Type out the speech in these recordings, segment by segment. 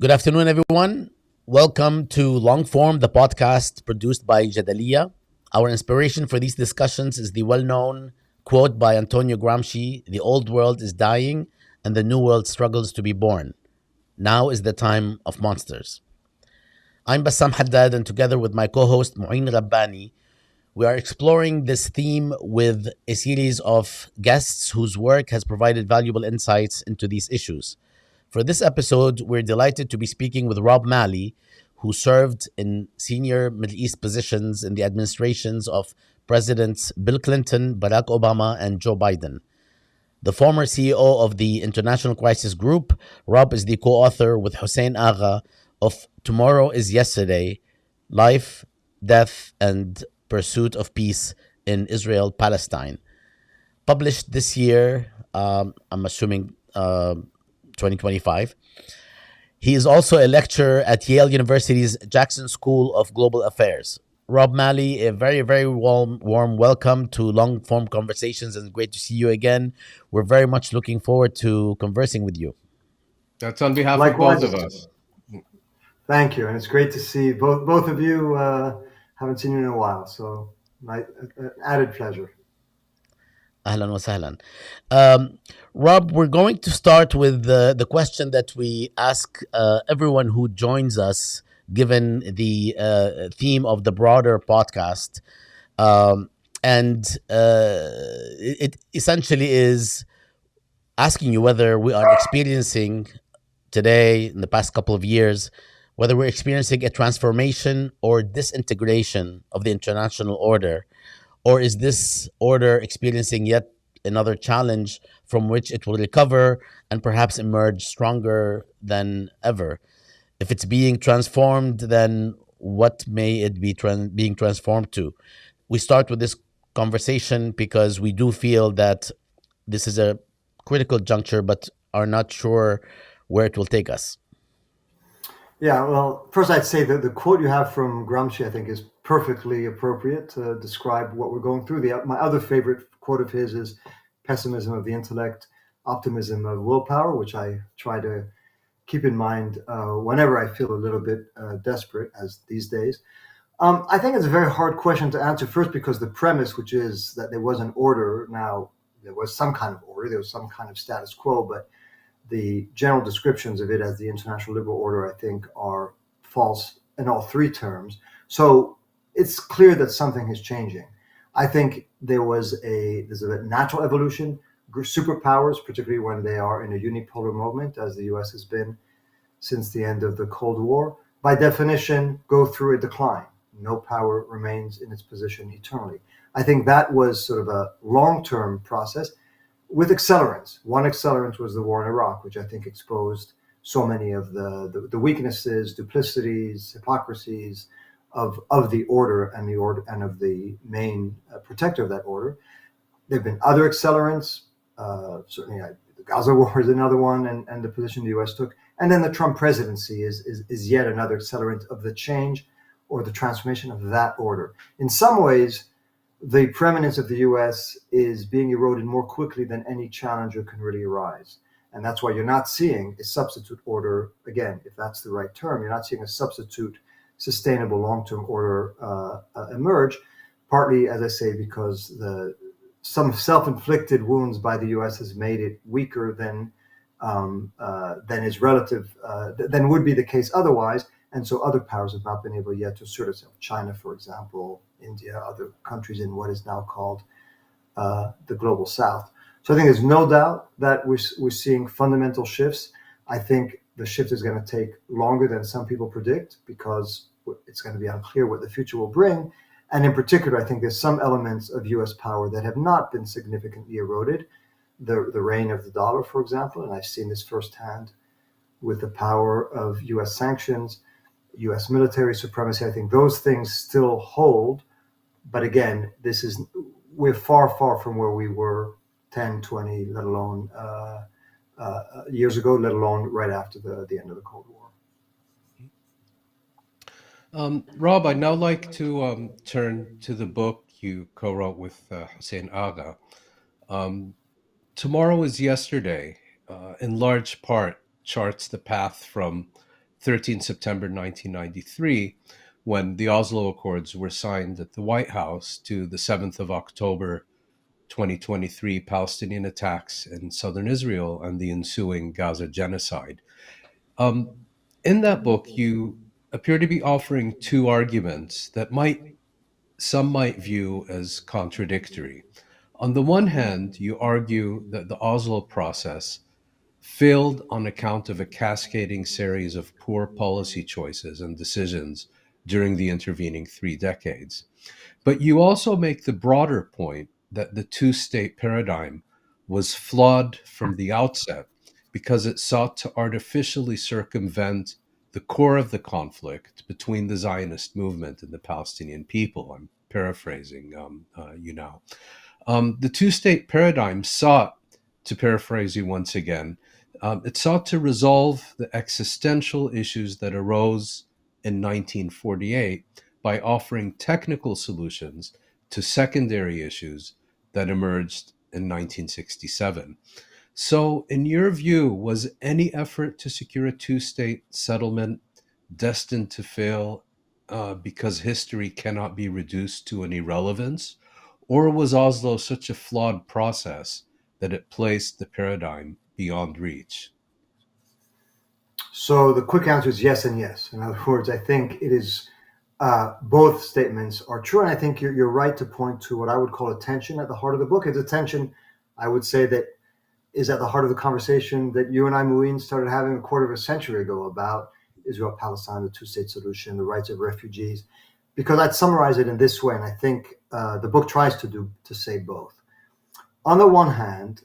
Good afternoon, everyone. Welcome to Longform, the podcast produced by Jadaliya. Our inspiration for these discussions is the well known quote by Antonio Gramsci: "The old world is dying, and the new world struggles to be born. Now is the time of monsters." I'm Bassam Haddad, and together with my co host Mouin Rabbani, we are exploring this theme with a series of guests whose work has provided valuable insights into these issues. For this episode, we're delighted to be speaking with Rob Malley, who served in senior Middle East positions in the administrations of Presidents Bill Clinton, Barack Obama, and Joe Biden. The former CEO of the International Crisis Group, Rob is the co author with Hussein Agha of Tomorrow is Yesterday: Life, Death, and Pursuit of Peace in Israel Palestine. Published this year, I'm assuming 2025. He is also a lecturer at Yale University's Jackson School of Global Affairs. Rob Malley, a very, very warm welcome to Long Form Conversations, and great to see you again. We're very much looking forward to conversing with you. That's on behalf of Likewise, both of us. thank you, and it's great to see both of you. Haven't seen you in a while, so added pleasure. Ahlan wa sahlan. Rob, we're going to start with the question that we ask everyone who joins us, given the theme of the broader podcast. And it essentially is asking you whether we are experiencing today, in the past couple of years, whether we're experiencing a transformation or disintegration of the international order, or is this order experiencing yet another challenge from which it will recover and perhaps emerge stronger than ever? If it's being transformed, then what may it be being transformed to? We start with this conversation because we do feel that this is a critical juncture, but are not sure where it will take us. Yeah, well, first I'd say that the quote you have from Gramsci, I think, is perfectly appropriate to describe what we're going through. My other favorite quote of his is "Pessimism of the intellect, optimism of willpower," which I try to keep in mind whenever I feel a little bit desperate, as these days. I think it's a very hard question to answer. First, because the premise, which is that there was an order, now there was some kind of order, there was some kind of status quo, but the general descriptions of it as the international liberal order, I think, are false in all three terms. So it's clear that something is changing. I think there's a natural evolution. Superpowers, particularly when they are in a unipolar moment, as the US has been since the end of the Cold War, by definition, go through a decline. No power remains in its position eternally. I think that was sort of a long-term process with accelerants. One accelerant was the war in Iraq, which I think exposed so many of the weaknesses, duplicities, hypocrisies of the order and of the main protector of that order. There have been other accelerants. Certainly, the Gaza war is another one, and the position the U.S. took. And then the Trump presidency is yet another accelerant of the change or the transformation of that order. In some ways, the preeminence of the U.S. is being eroded more quickly than any challenger can really arise. And that's why you're not seeing a substitute order, again, if that's the right term, you're not seeing a substitute sustainable long-term order emerge, partly, as I say, because some self-inflicted wounds by the U.S. has made it weaker than is relative, than would be the case otherwise. And so other powers have not been able yet to assert itself. China, for example, India, other countries in what is now called the global south. So I think there's no doubt that we're seeing fundamental shifts. I think the shift is going to take longer than some people predict because it's going to be unclear what the future will bring. And in particular, I think there's some elements of U.S. power that have not been significantly eroded. The reign of the dollar, for example, and I've seen this firsthand with the power of U.S. sanctions, U.S. military supremacy. I think those things still hold. But again, we're far, far from where we were 10, 20, let alone years ago, let alone right after the end of the Cold War. Rob, I'd now like to turn to the book you co-wrote with Hussein Agha. Tomorrow is Yesterday, in large part, charts the path from 13 September 1993, when the Oslo Accords were signed at the White House, to the 7th of October 2023 Palestinian attacks in southern Israel and the ensuing Gaza genocide. Um, in that book, you appear to be offering two arguments that some might view as contradictory. On the one hand, you argue that the Oslo process failed on account of a cascading series of poor policy choices and decisions during the intervening 3 decades. But you also make the broader point that the two state paradigm was flawed from the outset because it sought to artificially circumvent the core of the conflict between the Zionist movement and the Palestinian people. I'm paraphrasing you now. The two state paradigm sought, to paraphrase you once again, it sought to resolve the existential issues that arose in 1948 by offering technical solutions to secondary issues that emerged in 1967. So, in your view, was any effort to secure a two state settlement destined to fail because history cannot be reduced to an irrelevance? Or was Oslo such a flawed process that it placed the paradigm beyond reach? So the quick answer is yes and yes. In other words, I think it is both statements are true, and I think you're right to point to what I would call a tension at the heart of the book. It's a tension, I would say, that is at the heart of the conversation that you and I, Mouin, started having a quarter of a century ago about Israel-Palestine, the two-state solution, the rights of refugees. Because I'd summarize it in this way, and I think the book tries to say both. On the one hand,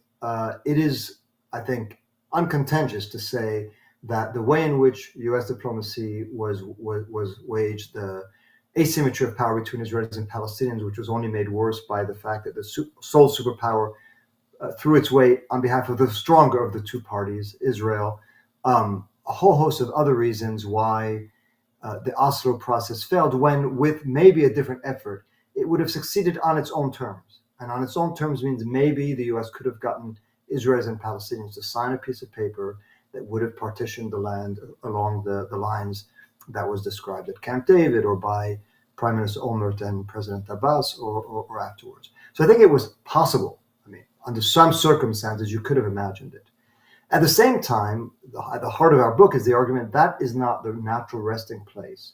it is, I think, uncontentious to say that the way in which U.S. diplomacy was waged, the asymmetry of power between Israelis and Palestinians, which was only made worse by the fact that the sole superpower threw its weight on behalf of the stronger of the two parties, Israel, a whole host of other reasons why the Oslo process failed, when with maybe a different effort, it would have succeeded on its own terms. And on its own terms means maybe the U.S. could have gotten Israelis and Palestinians to sign a piece of paper that would have partitioned the land along the lines that was described at Camp David or by Prime Minister Olmert and President Abbas or afterwards. So I think it was possible. I mean, under some circumstances, you could have imagined it. At the same time, at the heart of our book is the argument that is not the natural resting place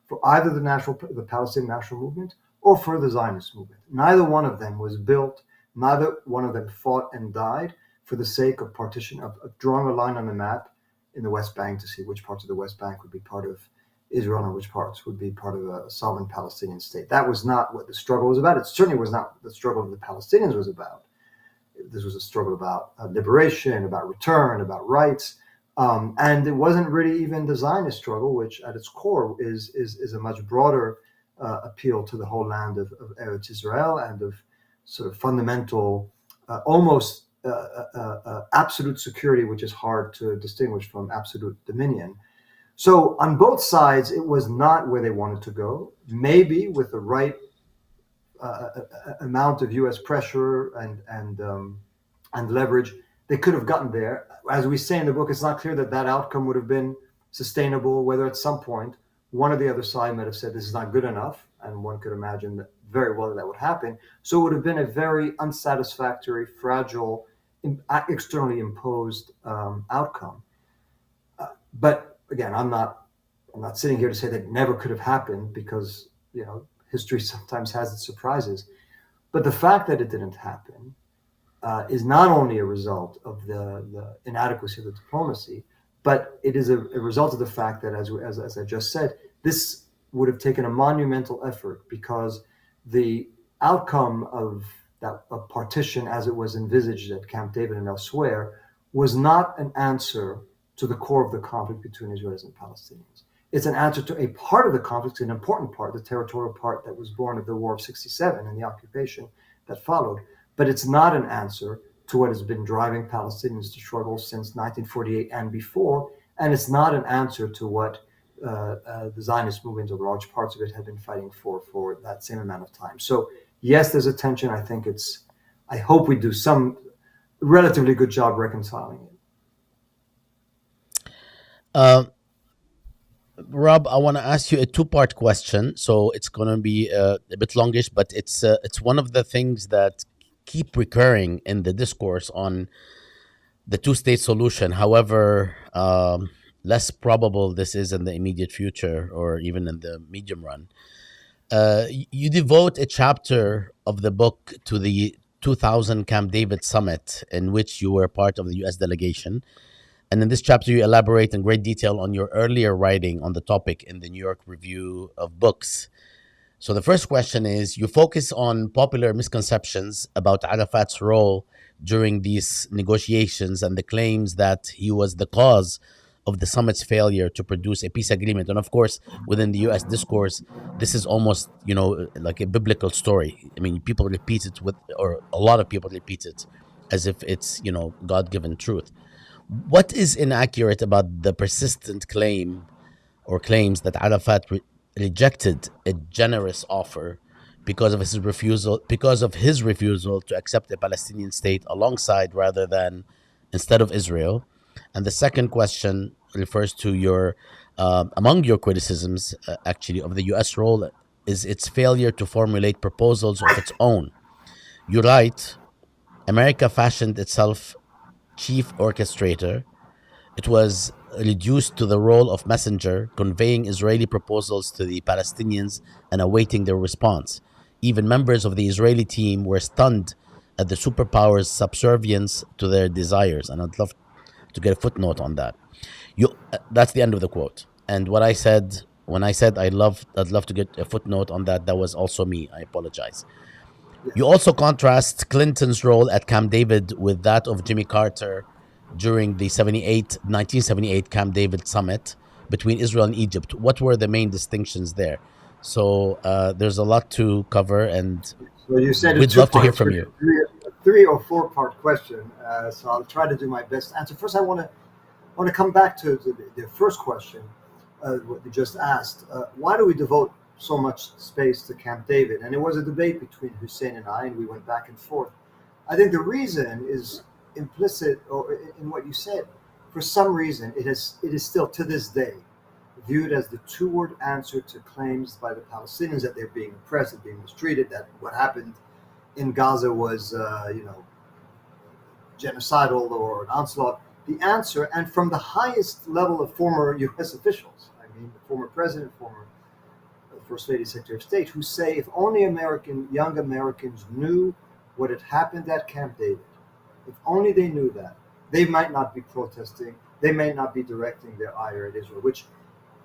for either the Palestinian national movement or for the Zionist movement. Neither one of them was built, neither one of them fought and died for the sake of partition, of drawing a line on the map in the West Bank to see which parts of the West Bank would be part of Israel and which parts would be part of a sovereign Palestinian state. That was not what the struggle was about. It certainly was not the struggle the Palestinians was about. This was a struggle about liberation, about return, about rights. And it wasn't really even the Zionist struggle, which at its core is a much broader appeal to the whole land of Eretz Israel and of sort of fundamental, almost absolute security, which is hard to distinguish from absolute dominion. So on both sides, it was not where they wanted to go. Maybe with the right amount of U.S. pressure and leverage, they could have gotten there. As we say in the book, it's not clear that that outcome would have been sustainable, whether at some point one or the other side might have said this is not good enough, and one could imagine that very well that would happen. So it would have been a very unsatisfactory, fragile, externally imposed outcome. But again, I'm not sitting here to say that it never could have happened, because history sometimes has its surprises. But the fact that it didn't happen is not only a result of the inadequacy of the diplomacy, but it is a result of the fact that, as I just said, this would have taken a monumental effort, because the outcome of that partition, as it was envisaged at Camp David and elsewhere, was not an answer to the core of the conflict between Israelis and Palestinians. It's an answer to a part of the conflict, an important part, the territorial part that was born of the War of '67 and the occupation that followed. But it's not an answer to what has been driving Palestinians to struggle since 1948 and before. And it's not an answer to what the Zionist movement, or large parts of it, have been fighting for that same amount of time. So yes, there's a tension. I hope we do some relatively good job reconciling it. Rob, I want to ask you a two-part question. So it's going to be a bit longish, but it's one of the things that keep recurring in the discourse on the two-state solution. However, less probable this is in the immediate future or even in the medium run. You devote a chapter of the book to the 2000 Camp David summit, in which you were part of the U.S. delegation. And in this chapter, you elaborate in great detail on your earlier writing on the topic in the New York Review of Books. So the first question is, you focus on popular misconceptions about Arafat's role during these negotiations and the claims that he was the cause of the summit's failure to produce a peace agreement. And of course, within the US discourse, this is almost, like a biblical story. I mean, people repeat it or a lot of people repeat it as if it's, God-given truth. What is inaccurate about the persistent claims that Arafat rejected a generous offer because of his refusal to accept a Palestinian state alongside rather than instead of Israel? And the second question refers to your among your criticisms, actually, of the U.S. role is its failure to formulate proposals of its own. You write, America fashioned itself chief orchestrator. It was reduced to the role of messenger, conveying Israeli proposals to the Palestinians and awaiting their response. Even members of the Israeli team were stunned at the superpower's subservience to their desires. And I'd love to get a footnote on that. That's the end of the quote. And what I said when I said I'd love to get a footnote on that, that was also me. I apologize. You also contrast Clinton's role at Camp David with that of Jimmy Carter during the 1978 Camp David summit between Israel and Egypt. What were the main distinctions there? So there's a lot to cover, and So you said we'd love to hear from you. Three or four part question. So I'll try to do my best to answer. First, I want to come back to the first question, what you just asked. Why do we devote so much space to Camp David? And it was a debate between Hussein and I, and we went back and forth. I think the reason is implicit or in what you said. For some reason, it is still to this day viewed as the two-word answer to claims by the Palestinians that they're being oppressed, that being mistreated, that what happened in Gaza was, genocidal or an onslaught. The answer, and from the highest level of former U.S. officials, I mean, the former president, former First Lady, Secretary of State, who say if only young Americans knew what had happened at Camp David, if only they knew that, they might not be protesting, they may not be directing their ire at Israel, which,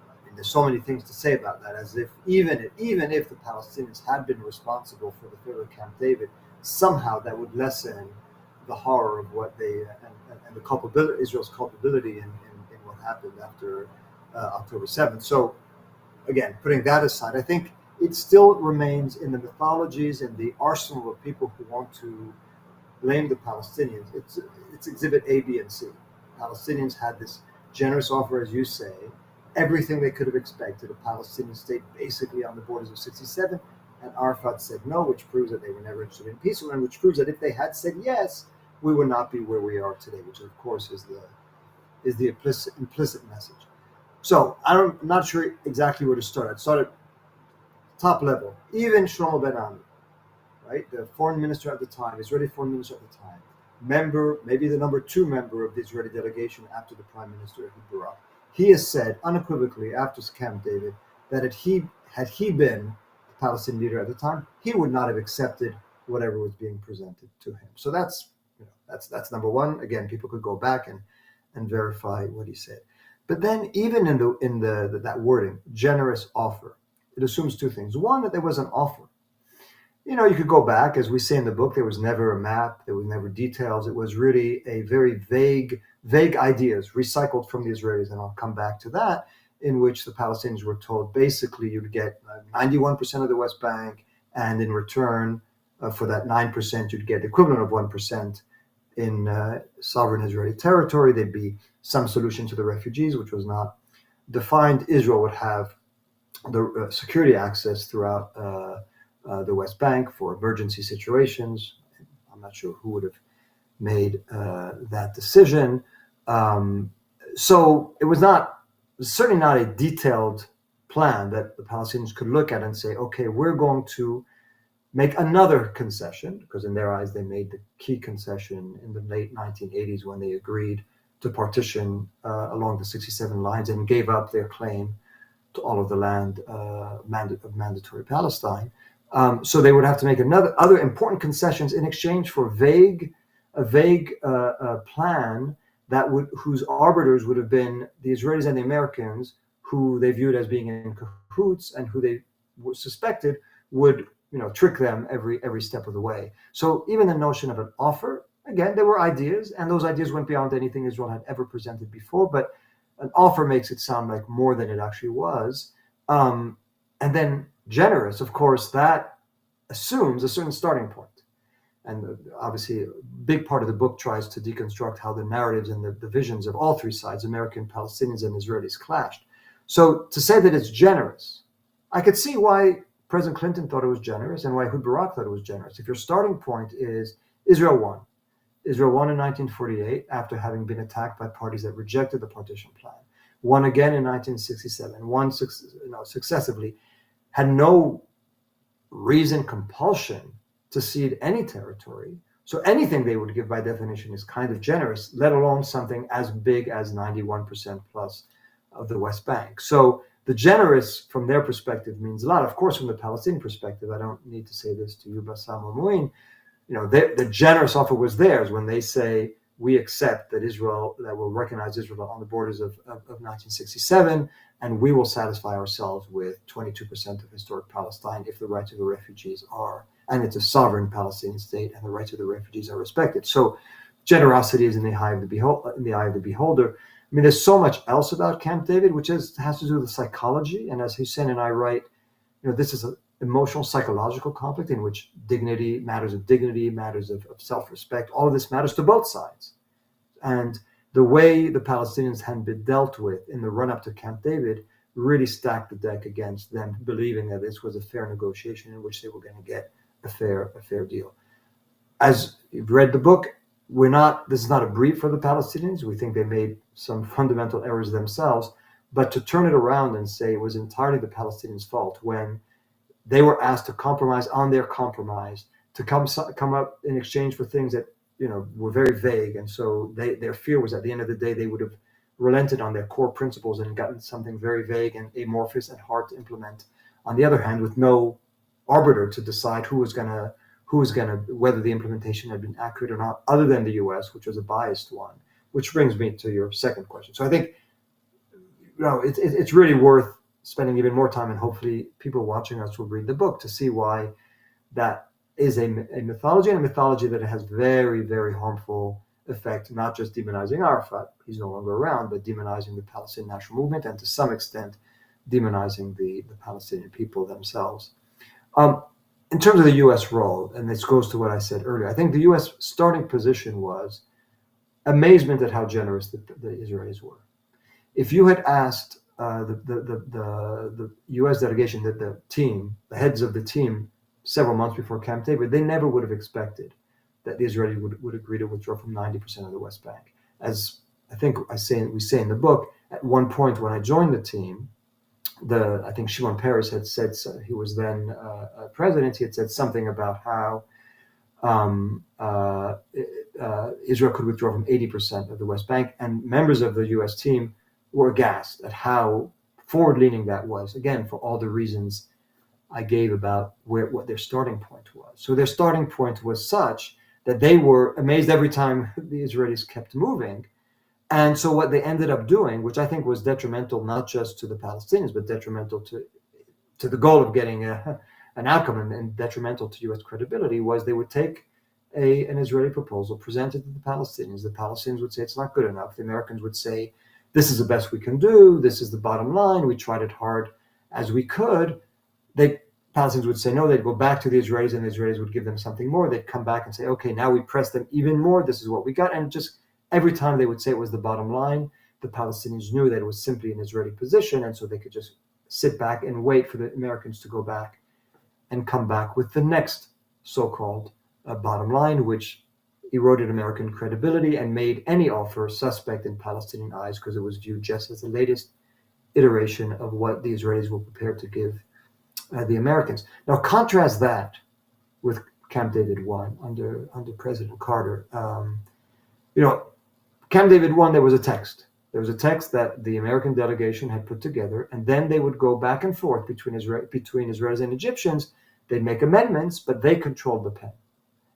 I mean, there's so many things to say about that, as if even if the Palestinians had been responsible for the failure of Camp David, somehow that would lessen the horror of what they and the culpability, Israel's culpability in what happened after October 7th. So again, putting that aside, I think it still remains in the mythologies and the arsenal of people who want to blame the Palestinians. It's exhibit A, B, and C. Palestinians had this generous offer, as you say, everything they could have expected, a Palestinian state basically on the borders of 67, and Arafat said no, which proves that they were never interested in peace, and which proves that if they had said yes, we would not be where we are today, which of course is the implicit message. So I'm not sure exactly where to start. I'd start at top level. Even Shlomo Ben Ami, right, the foreign minister at the time, Israeli foreign minister at the time, member, maybe the number 2 member of the Israeli delegation after the prime minister Ehud Barak, he has said unequivocally after Camp David that had he been the Palestinian leader at the time, he would not have accepted whatever was being presented to him. So that's number one. Again, people could go back and verify what he said. But then, even in that wording, generous offer, it assumes 2 things. One, that there was an offer. You could go back, as we say in the book, there was never a map, there was never details. It was really a very vague ideas recycled from the Israelis, and I'll come back to that, in which the Palestinians were told basically you'd get 91% of the West Bank, and in return for that 9%, you'd get the equivalent of 1% in sovereign Israeli territory. There'd be some solution to the refugees, which was not defined. Israel would have the security access throughout the West Bank for emergency situations. I'm not sure who would have made that decision. So it was not certainly not a detailed plan that the Palestinians could look at and say, okay, we're going to make another concession, because in their eyes they made the key concession in the late 1980s when they agreed to partition along the 67 lines and gave up their claim to all of the land of mandatory Palestine. So they would have to make other important concessions in exchange for a vague plan whose arbiters would have been the Israelis and the Americans, who they viewed as being in cahoots and who they suspected would trick them every step of the way. So even the notion of an offer, again, there were ideas, and those ideas went beyond anything Israel had ever presented before, but an offer makes it sound like more than it actually was. And then generous, of course, that assumes a certain starting point. And obviously, a big part of the book tries to deconstruct how the narratives and the visions of all three sides, American, Palestinians, and Israelis, clashed. So to say that it's generous, I could see why President Clinton thought it was generous and why Ehud Barak thought it was generous. If your starting point is Israel won. Israel won in 1948 after having been attacked by parties that rejected the partition plan. Won again in 1967. Won successively. Had no reason, compulsion to cede any territory. So anything they would give by definition is kind of generous, let alone something as big as 91% plus of the West Bank. So the generous from their perspective means a lot. Of course, from the Palestinian perspective, I don't need to say this to you, Bassam or Mouin, the generous offer was theirs when they say, we accept that we'll recognize Israel on the borders of 1967, and we will satisfy ourselves with 22% of historic Palestine if the rights of the refugees and it's a sovereign Palestinian state, and the rights of the refugees are respected. So generosity is in the eye of the beholder. I mean, there's so much else about Camp David, which has to do with psychology. And as Hussein and I write, this is an emotional, psychological conflict in which matters of self-respect, all of this matters to both sides. And the way the Palestinians had been dealt with in the run-up to Camp David really stacked the deck against them believing that this was a fair negotiation in which they were going to get a fair deal. As you've read the book, this is not a brief for the Palestinians. We think they made some fundamental errors themselves, but to turn it around and say it was entirely the Palestinians' fault when they were asked to compromise on their compromise, to come up in exchange for things that were very vague, and so their fear was at the end of the day they would have relented on their core principles and gotten something very vague and amorphous and hard to implement. On the other hand, with no arbiter to decide whether the implementation had been accurate or not, other than the U.S., which was a biased one. Which brings me to your second question. So I think it's really worth spending even more time, and hopefully people watching us will read the book to see why that is a mythology, and a mythology that has very, very harmful effect, not just demonizing Arafat, he's no longer around, but demonizing the Palestinian national movement, and to some extent demonizing the Palestinian people themselves. In terms of the U.S. role, and this goes to what I said earlier, I think the U.S. starting position was amazement at how generous the Israelis were. If you had asked the U.S. delegation, the heads of the team, several months before Camp David, they never would have expected that the Israelis would agree to withdraw from 90% of the West Bank. As I think we say in the book, at one point when I joined the team, I think Shimon Peres had said, he was then president, he had said something about how Israel could withdraw from 80% of the West Bank, and members of the U.S. team were aghast at how forward-leaning that was, again, for all the reasons I gave about what their starting point was. So their starting point was such that they were amazed every time the Israelis kept moving. And so what they ended up doing, which I think was detrimental not just to the Palestinians, but detrimental to the goal of getting an outcome and detrimental to U.S. credibility, was they would take an Israeli proposal, present it to the Palestinians. The Palestinians would say it's not good enough. The Americans would say, this is the best we can do. This is the bottom line. We tried it hard as we could. Palestinians would say no. They'd go back to the Israelis, and the Israelis would give them something more. They'd come back and say, okay, now we press them even more. This is what we got. And just every time they would say it was the bottom line, the Palestinians knew that it was simply an Israeli position, and so they could just sit back and wait for the Americans to go back and come back with the next so-called bottom line, which eroded American credibility and made any offer suspect in Palestinian eyes, because it was viewed just as the latest iteration of what the Israelis were prepared to give the Americans. Now, contrast that with Camp David I under President Carter. You know, Camp David I, there was a text. There was a text that the American delegation had put together, and then they would go back and forth between Israelis and Egyptians. They'd make amendments, but they controlled the pen.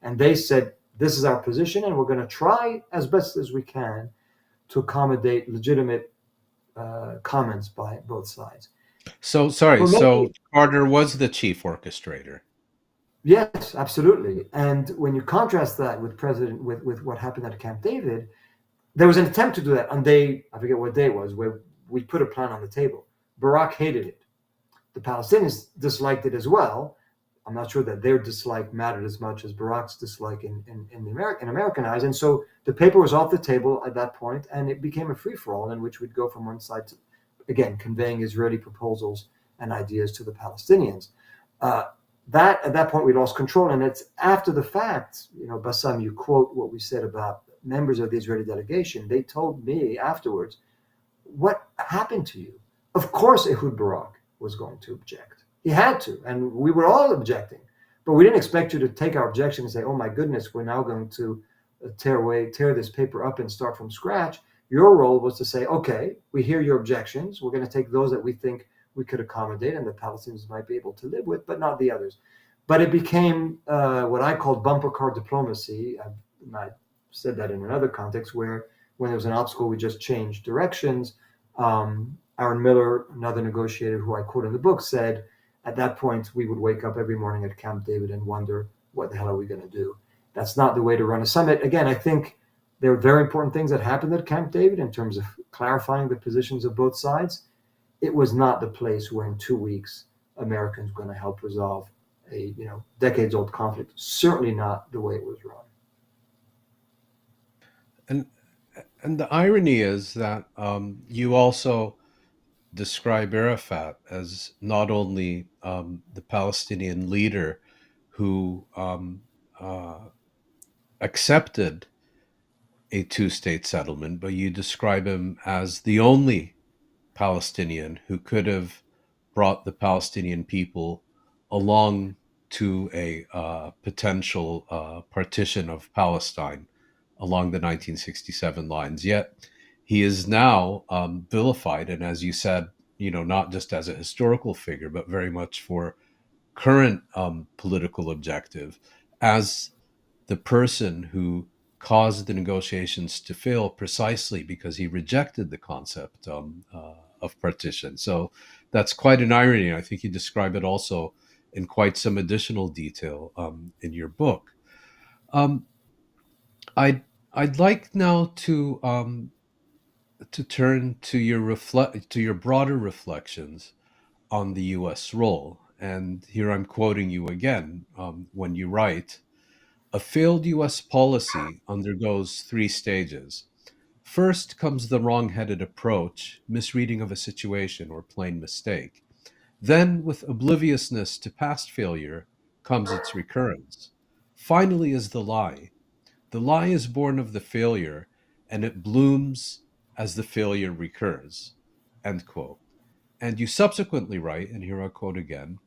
And they said, this is our position, and we're going to try as best as we can to accommodate legitimate comments by both sides. So, sorry, so Carter was the chief orchestrator. Yes, absolutely. And when you contrast that with what happened at Camp David, there was an attempt to do that on day, I forget what day it was, where we put a plan on the table. Barak hated it. The Palestinians disliked it as well. I'm not sure that their dislike mattered as much as Barak's dislike in American eyes. And so the paper was off the table at that point, and it became a free-for-all in which we'd go from one side to, again, conveying Israeli proposals and ideas to the Palestinians. That at that point we lost control, and it's after the fact. Bassam, you quote what we said about members of the Israeli delegation. They told me afterwards, "What happened to you?" Of course, Ehud Barak was going to object. He had to, and we were all objecting. But we didn't expect you to take our objection and say, "Oh my goodness, we're now going to tear this paper up and start from scratch." Your role was to say, "Okay, we hear your objections. We're going to take those that we think we could accommodate and the Palestinians might be able to live with, but not the others." But it became what I called bumper car diplomacy. I said that in another context where when there was an obstacle, we just changed directions. Aaron Miller, another negotiator who I quote in the book, said at that point we would wake up every morning at Camp David and wonder, what the hell are we going to do? That's not the way to run a summit. Again, I think there are very important things that happened at Camp David in terms of clarifying the positions of both sides. It was not the place where in 2 weeks Americans were going to help resolve a decades-old conflict. Certainly not the way it was run. And the irony is that you also describe Arafat as not only the Palestinian leader who accepted a two-state settlement, but you describe him as the only Palestinian who could have brought the Palestinian people along to a potential partition of Palestine along the 1967 lines. Yet he is now vilified, and as you said, not just as a historical figure, but very much for current political objective, as the person who caused the negotiations to fail precisely because he rejected the concept of partition. So that's quite an irony. I think you describe it also in quite some additional detail in your book. I'd like now to turn to your broader reflections on the U.S. role. And here I'm quoting you again when you write, "A failed U.S. policy undergoes 3 stages. First comes the wrong-headed approach, misreading of a situation, or plain mistake. Then, with obliviousness to past failure, comes its recurrence. Finally is the lie. The lie is born of the failure, and it blooms as the failure recurs." End quote. And you subsequently write, and here I quote again,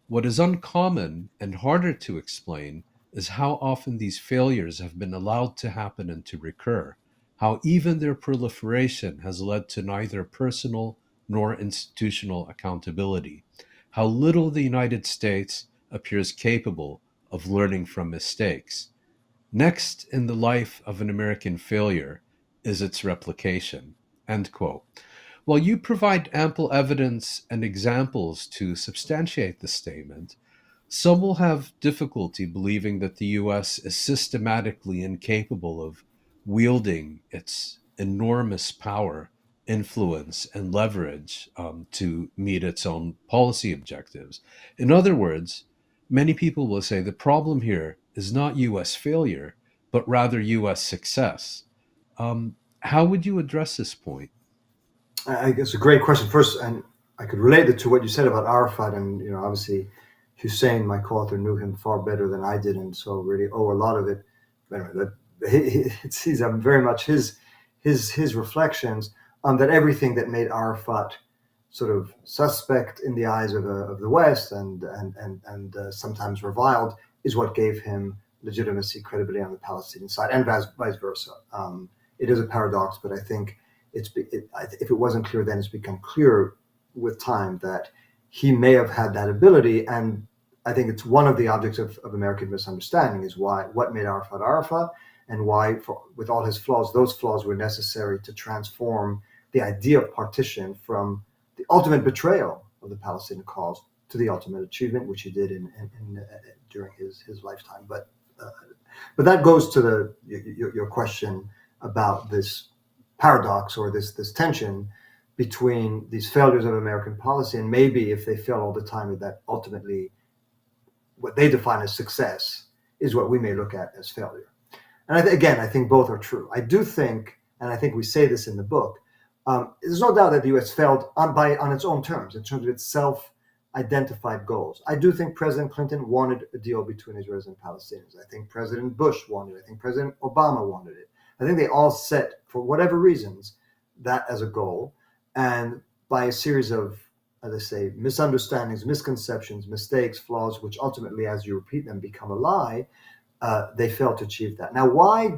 "What is uncommon and harder to explain is how often these failures have been allowed to happen and to recur, how even their proliferation has led to neither personal nor institutional accountability, how little the United States appears capable of learning from mistakes. Next in the life of an American failure is its replication." End quote. While you provide ample evidence and examples to substantiate the statement, some will have difficulty believing that the U.S. is systematically incapable of wielding its enormous power, influence, and leverage to meet its own policy objectives. In other words, many people will say the problem here is not U.S. failure, but rather U.S. success. How would you address this point? I guess a great question. First, and I could relate it to what you said about Arafat, and obviously Hussein, my co-author, knew him far better than I did, and so really owe a lot of it. It's very much his reflections on that everything that made Arafat sort of suspect in the eyes of the West and sometimes reviled, is what gave him legitimacy, credibility on the Palestinian side, and vice versa. It is a paradox, but I think if it wasn't clear then, it's become clear with time that he may have had that ability. And I think it's one of the objects of American misunderstanding is what made Arafat Arafat, and why, with all his flaws, those flaws were necessary to transform the idea of partition from the ultimate betrayal of the Palestinian cause to the ultimate achievement, which he did during his lifetime. But that goes to your question about this paradox, or this tension between these failures of American policy, and maybe if they fail all the time, that ultimately what they define as success is what we may look at as failure. And I think both are true. I do think, and I think we say this in the book, there's no doubt that the U.S. failed on its own terms, in terms of its self-identified goals. I do think President Clinton wanted a deal between Israelis and Palestinians. I think President Bush wanted it. I think President Obama wanted it. I think they all set, for whatever reasons, that as a goal. And by a series of, as I say, misunderstandings, misconceptions, mistakes, flaws, which ultimately, as you repeat them, become a lie, they failed to achieve that. Now, one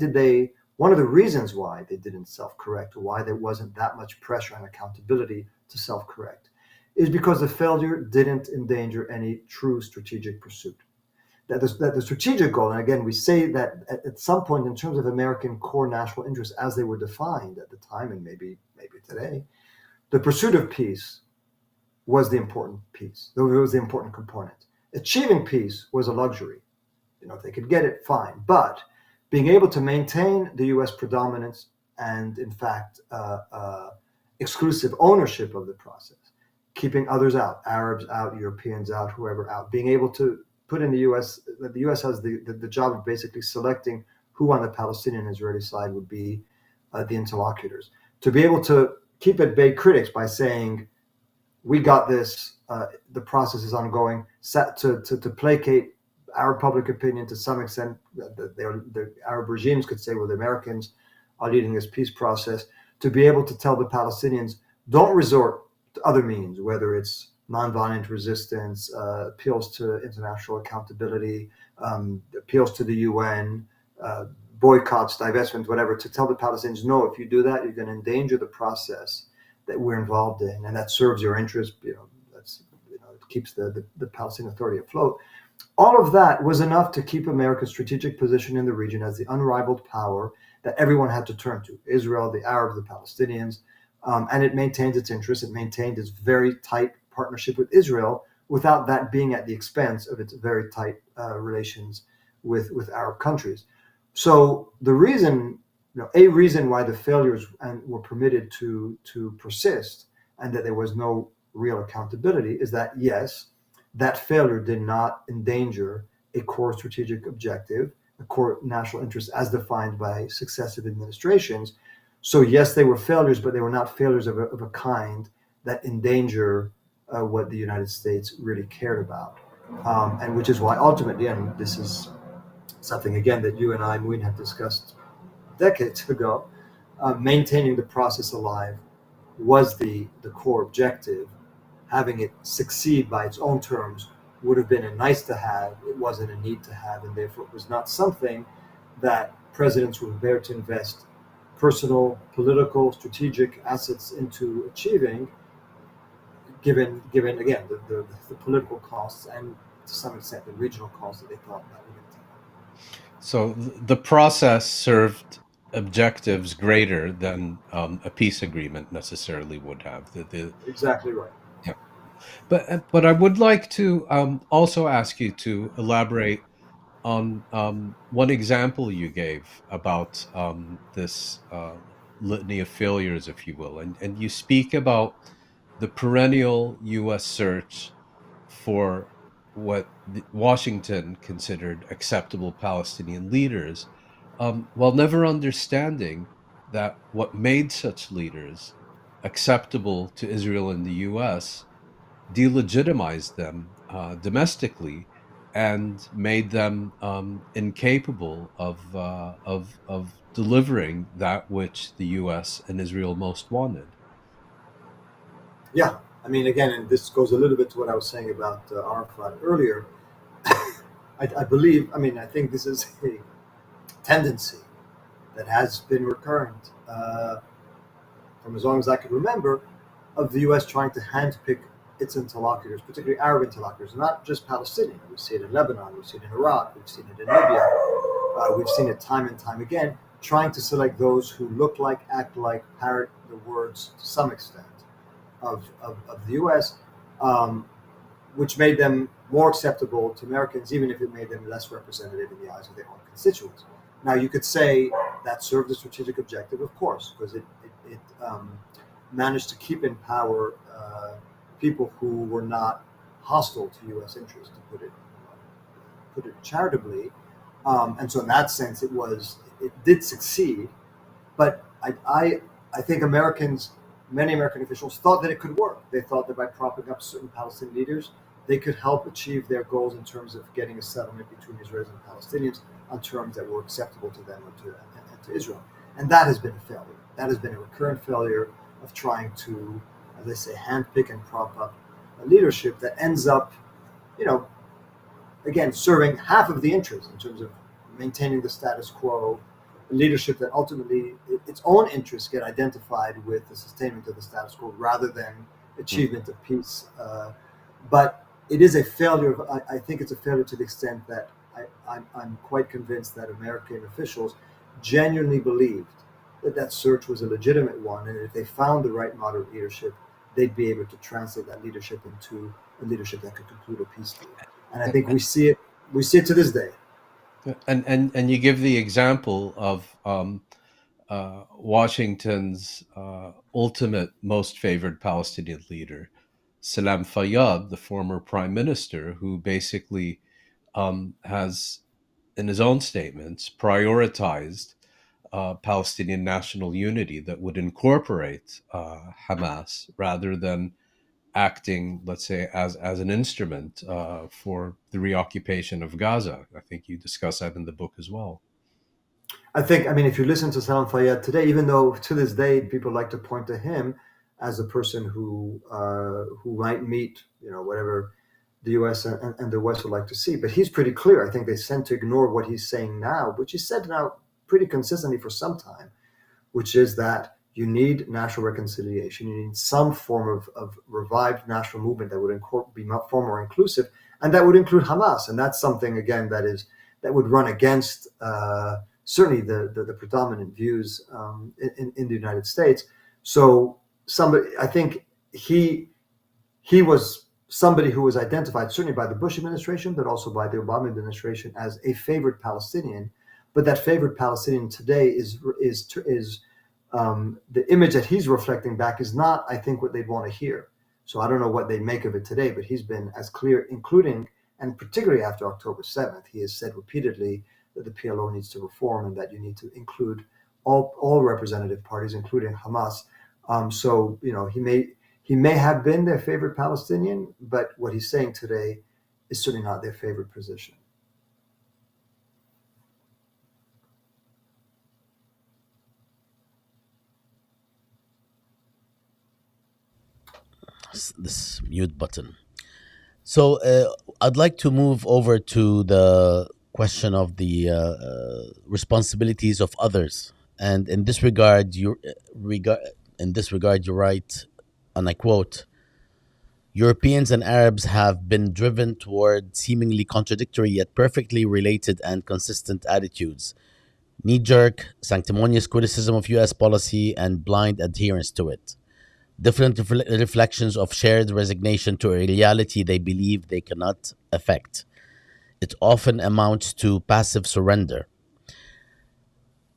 of the reasons why they didn't self-correct, or why there wasn't that much pressure and accountability to self-correct, is because the failure didn't endanger any true strategic pursuit. That the strategic goal, and again, we say that at some point, in terms of American core national interests as they were defined at the time, and maybe today, the pursuit of peace was the important piece. It was the important component. Achieving peace was a luxury. If they could get it, fine. But being able to maintain the U.S. predominance and, in fact, exclusive ownership of the process, keeping others out, Arabs out, Europeans out, whoever out, being able to put in the U.S., that the U.S. has the job of basically selecting who on the Palestinian and Israeli side would be the interlocutors. To be able to keep at bay critics by saying, we got this, the process is ongoing, to placate Arab public opinion to some extent. The Arab regimes could say, well, the Americans are leading this peace process, to be able to tell the Palestinians, don't resort to other means, whether it's nonviolent resistance, appeals to international accountability, appeals to the UN, boycotts, divestment, whatever, to tell the Palestinians, no, if you do that, you're going to endanger the process that we're involved in, and that serves your interest. It keeps the Palestinian Authority afloat. All of that was enough to keep America's strategic position in the region as the unrivaled power that everyone had to turn to: Israel, the Arabs, the Palestinians, and it maintained its interests. It maintained its very tight partnership with Israel, without that being at the expense of its very tight relations with Arab countries. So the reason, a reason why the failures were permitted to persist, and that there was no real accountability, is that, yes, that failure did not endanger a core strategic objective, a core national interest as defined by successive administrations. So yes, they were failures, but they were not failures of a kind that endanger what the United States really cared about. And which is why ultimately, and this is something, again, that you and I, Mouin, have discussed decades ago, maintaining the process alive was the core objective. Having it succeed by its own terms would have been a nice to have. It wasn't a need to have, and therefore it was not something that presidents were prepared to invest personal, political, strategic assets into achieving, given again the political costs, and to some extent the regional costs that they thought that would entail. So the process served objectives greater than a peace agreement necessarily would have. Exactly right. Yeah. But I would like to also ask you to elaborate on one example you gave about this litany of failures, if you will, and you speak about the perennial U.S. search for what Washington considered acceptable Palestinian leaders, while never understanding that what made such leaders acceptable to Israel and the U.S. delegitimized them domestically and made them incapable of delivering that which the U.S. and Israel most wanted. Yeah, I mean, again, and this goes a little bit to what I was saying about Arafat earlier. I believe, I mean, I think this is a tendency that has been recurrent from as long as I can remember, of the U.S. trying to handpick its interlocutors, particularly Arab interlocutors, not just Palestinian. We see it in Lebanon, we see it in Iraq, we've seen it in Libya, we've seen it time and time again, trying to select those who look like, act like, parrot the words to some extent of the U.S., um, which made them more acceptable to Americans, even if it made them less representative in the eyes of their own constituents. Now, you could say that served a strategic objective, of course, because it managed to keep in power people who were not hostile to U.S. interests, to put it charitably. And so, in that sense, it did succeed. But I think many American officials thought that it could work. They thought that by propping up certain Palestinian leaders, they could help achieve their goals in terms of getting a settlement between Israelis and Palestinians on terms that were acceptable to them and to Israel. And that has been a failure. That has been a recurrent failure of trying to, as I say, handpick and prop up a leadership that ends up, you know, again, serving half of the interest in terms of maintaining the status quo, a leadership that ultimately its own interests get identified with the sustainment of the status quo rather than achievement of peace. But it is a failure. I think it's a failure to the extent that I'm quite convinced that American officials genuinely believed that search was a legitimate one, and if they found the right moderate leadership, they'd be able to translate that leadership into a leadership that could conclude a peace deal. And I think we see it. We see it to this day. And you give the example of Washington's ultimate most favored Palestinian leader, Salam Fayyad, the former prime minister, who basically has, in his own statements, prioritized Palestinian national unity that would incorporate Hamas rather than acting, let's say, as an instrument for the reoccupation of Gaza. I think you discuss that in the book as well. I think, I mean, if you listen to Salam Fayyad today, even though to this day people like to point to him as a person who might meet, whatever the U.S. and the West would like to see, but he's pretty clear. I think they tend to ignore what he's saying now, which he said now pretty consistently for some time, which is that you need national reconciliation. You need some form of revived national movement that would be far more inclusive, and that would include Hamas. And that's something, again, that would run against certainly the predominant views in the United States. So I think he was somebody who was identified certainly by the Bush administration, but also by the Obama administration as a favored Palestinian. But that favored Palestinian today is the image that he's reflecting back is not, I think, what they'd want to hear. So I don't know what they make of it today, but he's been as clear, including and particularly after October 7th, he has said repeatedly that the PLO needs to reform and that you need to include all representative parties, including Hamas. So he may have been their favorite Palestinian, but what he's saying today is certainly not their favorite position. This mute button. So I'd like to move over to the question of the responsibilities of others, and in this regard, you write, and I quote: Europeans and Arabs have been driven toward seemingly contradictory yet perfectly related and consistent attitudes, knee-jerk, sanctimonious criticism of U.S. policy, and blind adherence to it. Different reflections of shared resignation to a reality they believe they cannot affect. It often amounts to passive surrender.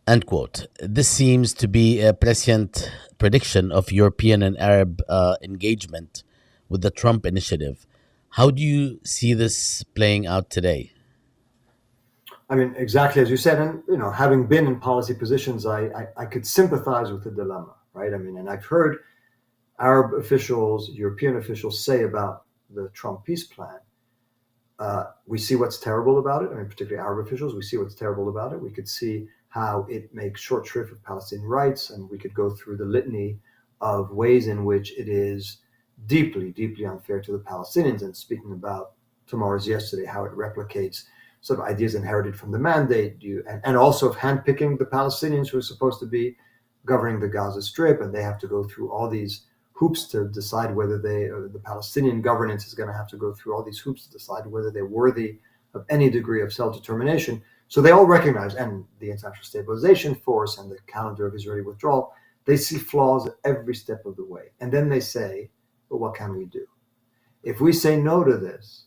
End quote. This seems to be a prescient prediction of European and Arab engagement with the Trump initiative. How do you see this playing out today? I mean, exactly as you said, and having been in policy positions, I could sympathize with the dilemma, right? I mean, and I've heard Arab officials, European officials say about the Trump peace plan. We see what's terrible about it. I mean, particularly Arab officials, we see what's terrible about it. We could see how it makes short shrift of Palestinian rights, and we could go through the litany of ways in which it is deeply, deeply unfair to the Palestinians. And speaking about tomorrow's yesterday, how it replicates some ideas inherited from the mandate, and also of handpicking the Palestinians who are supposed to be governing the Gaza Strip, and they have to go through all these hoops to decide whether the Palestinian governance is going to have to go through all these hoops to decide whether they're worthy of any degree of self-determination. So they all recognize, and the International Stabilization Force and the calendar of Israeli withdrawal, they see flaws every step of the way. And then they say, but what can we do? If we say no to this,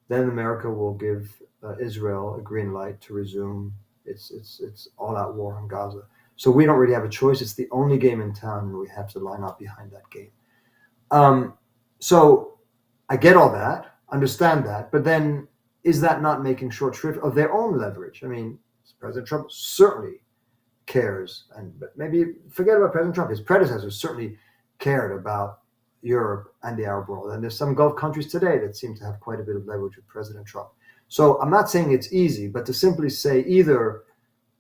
then America will give Israel a green light to resume its all-out war on Gaza. So we don't really have a choice. It's the only game in town, and we have to line up behind that game. So I get all that, understand that, but then is that not making short shrift of their own leverage? I mean, President Trump certainly cares, but maybe forget about President Trump. His predecessors certainly cared about Europe and the Arab world. And there's some Gulf countries today that seem to have quite a bit of leverage with President Trump. So I'm not saying it's easy, but to simply say either,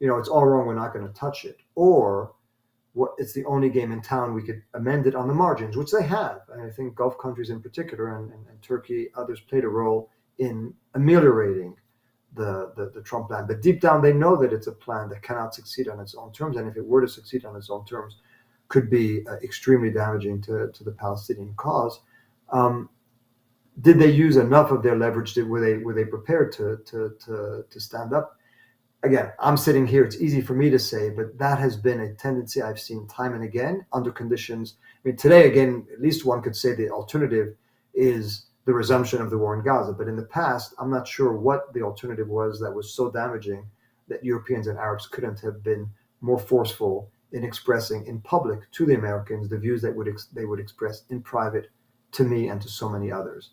it's all wrong, we're not going to touch it, or it's the only game in town, we could amend it on the margins, which they have. And I think Gulf countries in particular, and Turkey, others played a role in ameliorating the Trump plan. But deep down, they know that it's a plan that cannot succeed on its own terms. And if it were to succeed on its own terms, could be extremely damaging to the Palestinian cause. Did they use enough of their leverage? Were they prepared to stand up? Again, I'm sitting here. It's easy for me to say, but that has been a tendency I've seen time and again under conditions. I mean, today, again, at least one could say the alternative is the resumption of the war in Gaza. But in the past, I'm not sure what the alternative was that was so damaging that Europeans and Arabs couldn't have been more forceful in expressing in public to the Americans the views that they would express in private to me and to so many others.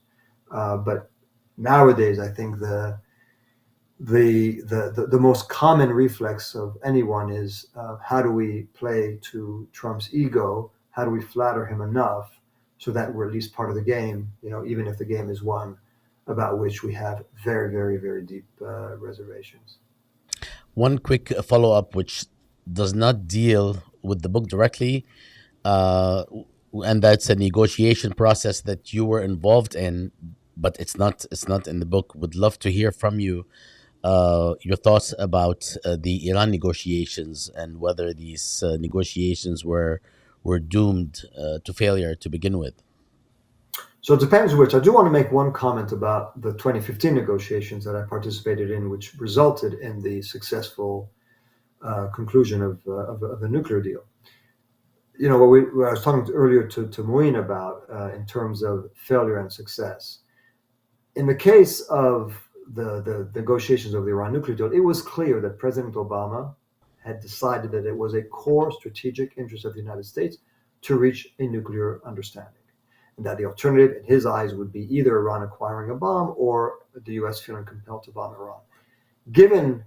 But nowadays, I think the most common reflex of anyone is how do we play to Trump's ego? How do we flatter him enough so that we're at least part of the game, even if the game is one about which we have very, very, very deep reservations. One quick follow-up, which does not deal with the book directly, and that's a negotiation process that you were involved in, but it's not in the book. Would love to hear from you your thoughts about the Iran negotiations and whether these negotiations were doomed to failure to begin with. So it depends which. I do want to make one comment about the 2015 negotiations that I participated in, which resulted in the successful conclusion of the nuclear deal. What I was talking earlier to Mouin about in terms of failure and success. In the case of the negotiations of the Iran nuclear deal, it was clear that President Obama had decided that it was a core strategic interest of the United States to reach a nuclear understanding, and that the alternative, in his eyes, would be either Iran acquiring a bomb or the U.S. feeling compelled to bomb Iran. Given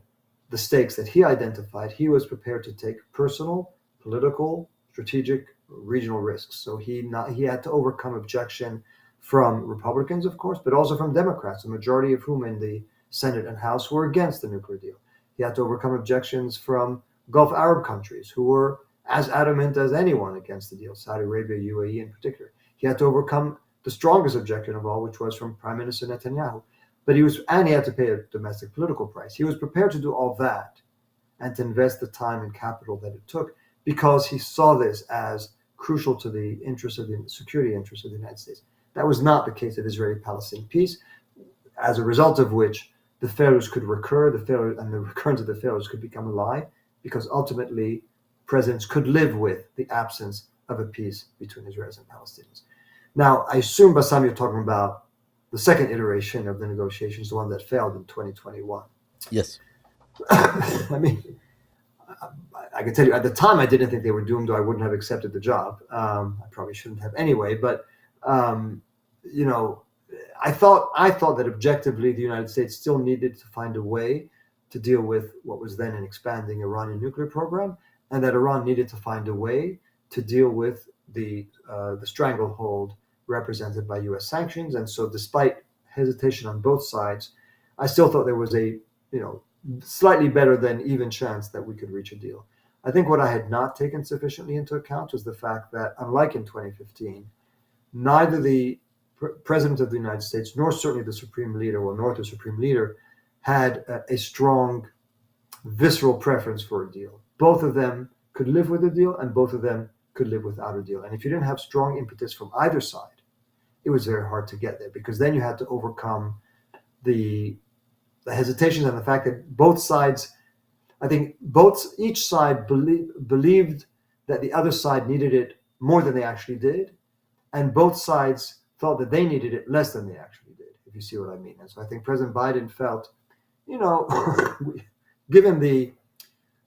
the stakes that he identified, he was prepared to take personal, political, strategic, regional risks. So he had to overcome objection from Republicans, of course, but also from Democrats, the majority of whom in the Senate and House were against the nuclear deal. He had to overcome objections from Gulf Arab countries who were as adamant as anyone against the deal, Saudi Arabia, UAE in particular. He had to overcome the strongest objection of all, which was from Prime Minister Netanyahu. But he had to pay a domestic political price. He was prepared to do all that and to invest the time and capital that it took because he saw this as crucial to the security interests of the United States. That was not the case of Israeli-Palestinian peace, as a result of which the failures could recur, and the recurrence of the failures could become a lie, because ultimately presidents could live with the absence of a peace between Israelis and Palestinians. Now, I assume, Bassam, you're talking about the second iteration of the negotiations, the one that failed in 2021. Yes. I mean, I can tell you, at the time, I didn't think they were doomed, or I wouldn't have accepted the job. I probably shouldn't have anyway, but I thought that objectively the United States still needed to find a way to deal with what was then an expanding Iranian nuclear program, and that Iran needed to find a way to deal with the stranglehold represented by U.S. sanctions. And so, despite hesitation on both sides, I still thought there was a slightly better than even chance that we could reach a deal. I think what I had not taken sufficiently into account was the fact that, unlike in 2015, neither the President of the United States nor certainly the Supreme Leader, nor the Supreme Leader, had a strong visceral preference for a deal. Both of them could live with a deal, and both of them could live without a deal. And if you didn't have strong impetus from either side, it was very hard to get there, because then you had to overcome the hesitations and the fact that both sides, I think each side believed that the other side needed it more than they actually did, and both sides thought that they needed it less than they actually did, if you see what I mean. And so I think President Biden felt, given the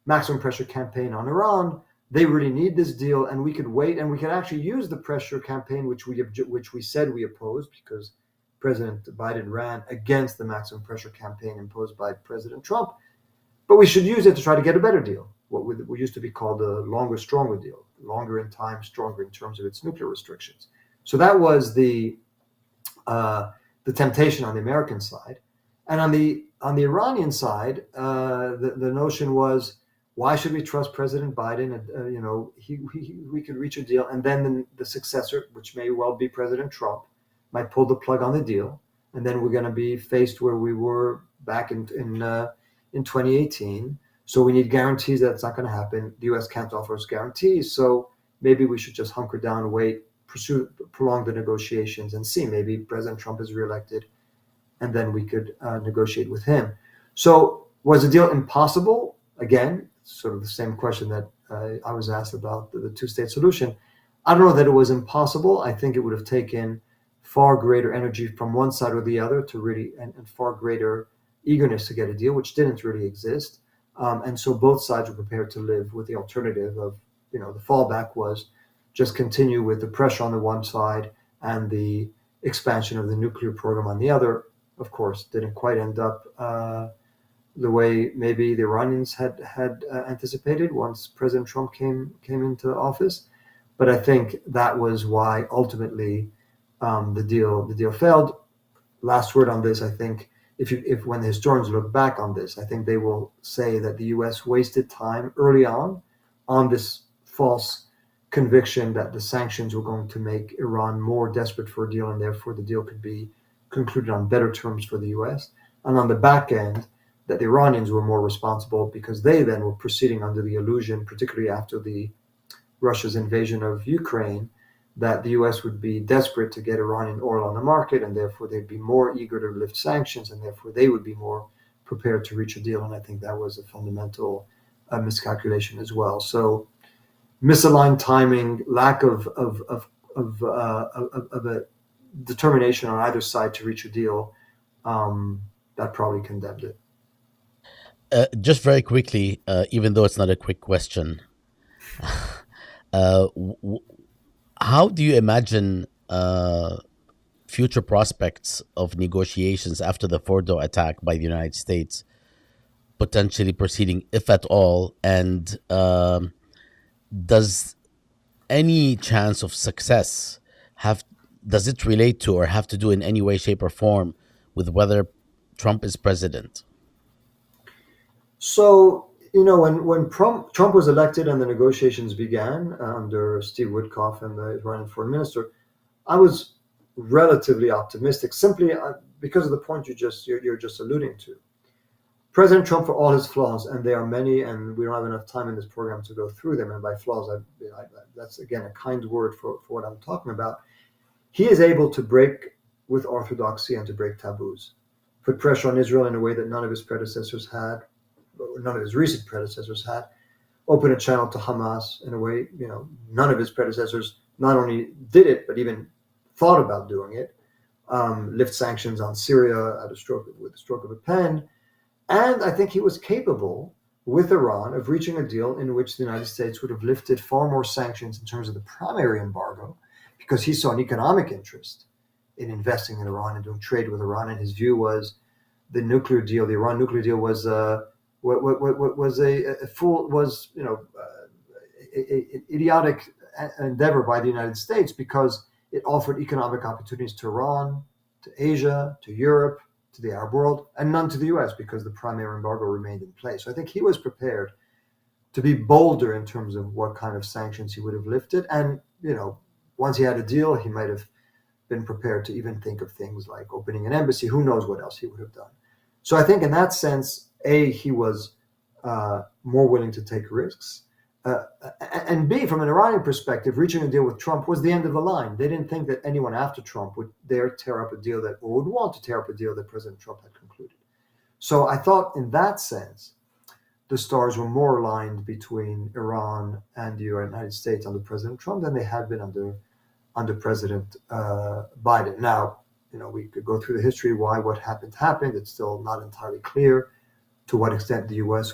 maximum pressure campaign on Iran, they really need this deal, and we could wait, and we could actually use the pressure campaign, which we said we opposed, because President Biden ran against the maximum pressure campaign imposed by President Trump. But we should use it to try to get a better deal, what used to be called a longer, stronger deal, longer in time, stronger in terms of its nuclear restrictions. So that was the temptation on the American side, and on the Iranian side, the notion was, why should we trust President Biden? We could reach a deal, and then the successor, which may well be President Trump, might pull the plug on the deal, and then we're going to be faced where we were back in 2018. So we need guarantees that it's not going to happen. The U.S. can't offer us guarantees, so maybe we should just hunker down, wait, prolong the negotiations, and see. Maybe President Trump is reelected, and then we could negotiate with him. So was the deal impossible? Again, sort of the same question that I was asked about the two-state solution. I don't know that it was impossible. I think it would have taken far greater energy from one side or the other to really, and far greater eagerness to get a deal, which didn't really exist. And so both sides were prepared to live with the alternative of, the fallback was just continue with the pressure on the one side and the expansion of the nuclear program on the other. Of course, didn't quite end up the way maybe the Iranians had anticipated once President Trump came into office. But I think that was why ultimately the deal failed. Last word on this, I think, if when the historians look back on this, I think they will say that the U.S. wasted time early on this false conviction that the sanctions were going to make Iran more desperate for a deal, and therefore the deal could be concluded on better terms for the U.S. And on the back end, that the Iranians were more responsible because they then were proceeding under the illusion, particularly after Russia's invasion of Ukraine, that the U.S. would be desperate to get Iranian oil on the market, and therefore they'd be more eager to lift sanctions, and therefore they would be more prepared to reach a deal. And I think that was a fundamental miscalculation as well. So misaligned timing, lack of a determination on either side to reach a deal, that probably condemned it. Just very quickly, even though it's not a quick question, how do you imagine future prospects of negotiations after the Fordo attack by the United States potentially proceeding, if at all? And does any chance of success does it relate to or have to do in any way, shape, or form with whether Trump is president? So, when Trump was elected and the negotiations began under Steve Witkoff and the Iranian foreign minister, I was relatively optimistic, simply because of the point you're just alluding to. President Trump, for all his flaws, and there are many, and we don't have enough time in this program to go through them, and by flaws, that's again a kind word for what I'm talking about. He is able to break with orthodoxy and to break taboos, put pressure on Israel in a way that none of his predecessors had, none of his recent predecessors had, open a channel to Hamas in a way, none of his predecessors not only did it, but even thought about doing it, lift sanctions on Syria with the stroke of a pen. And I think he was capable with Iran of reaching a deal in which the United States would have lifted far more sanctions in terms of the primary embargo, because he saw an economic interest in investing in Iran and doing trade with Iran. And his view was the Iran nuclear deal was an idiotic endeavor by the United States, because it offered economic opportunities to Iran, to Asia, to Europe, to the Arab world, and none to the U.S. because the primary embargo remained in place. So I think he was prepared to be bolder in terms of what kind of sanctions he would have lifted. And, once he had a deal, he might have been prepared to even think of things like opening an embassy. Who knows what else he would have done? So I think in that sense, A, he was more willing to take risks. And B, from an Iranian perspective, reaching a deal with Trump was the end of the line. They didn't think that anyone after Trump would dare tear up a deal that, or would want to tear up a deal that President Trump had concluded. So I thought in that sense, the stars were more aligned between Iran and the United States under President Trump than they had been under President Biden. Now, we could go through the history why what happened. It's still not entirely clear to what extent the U.S.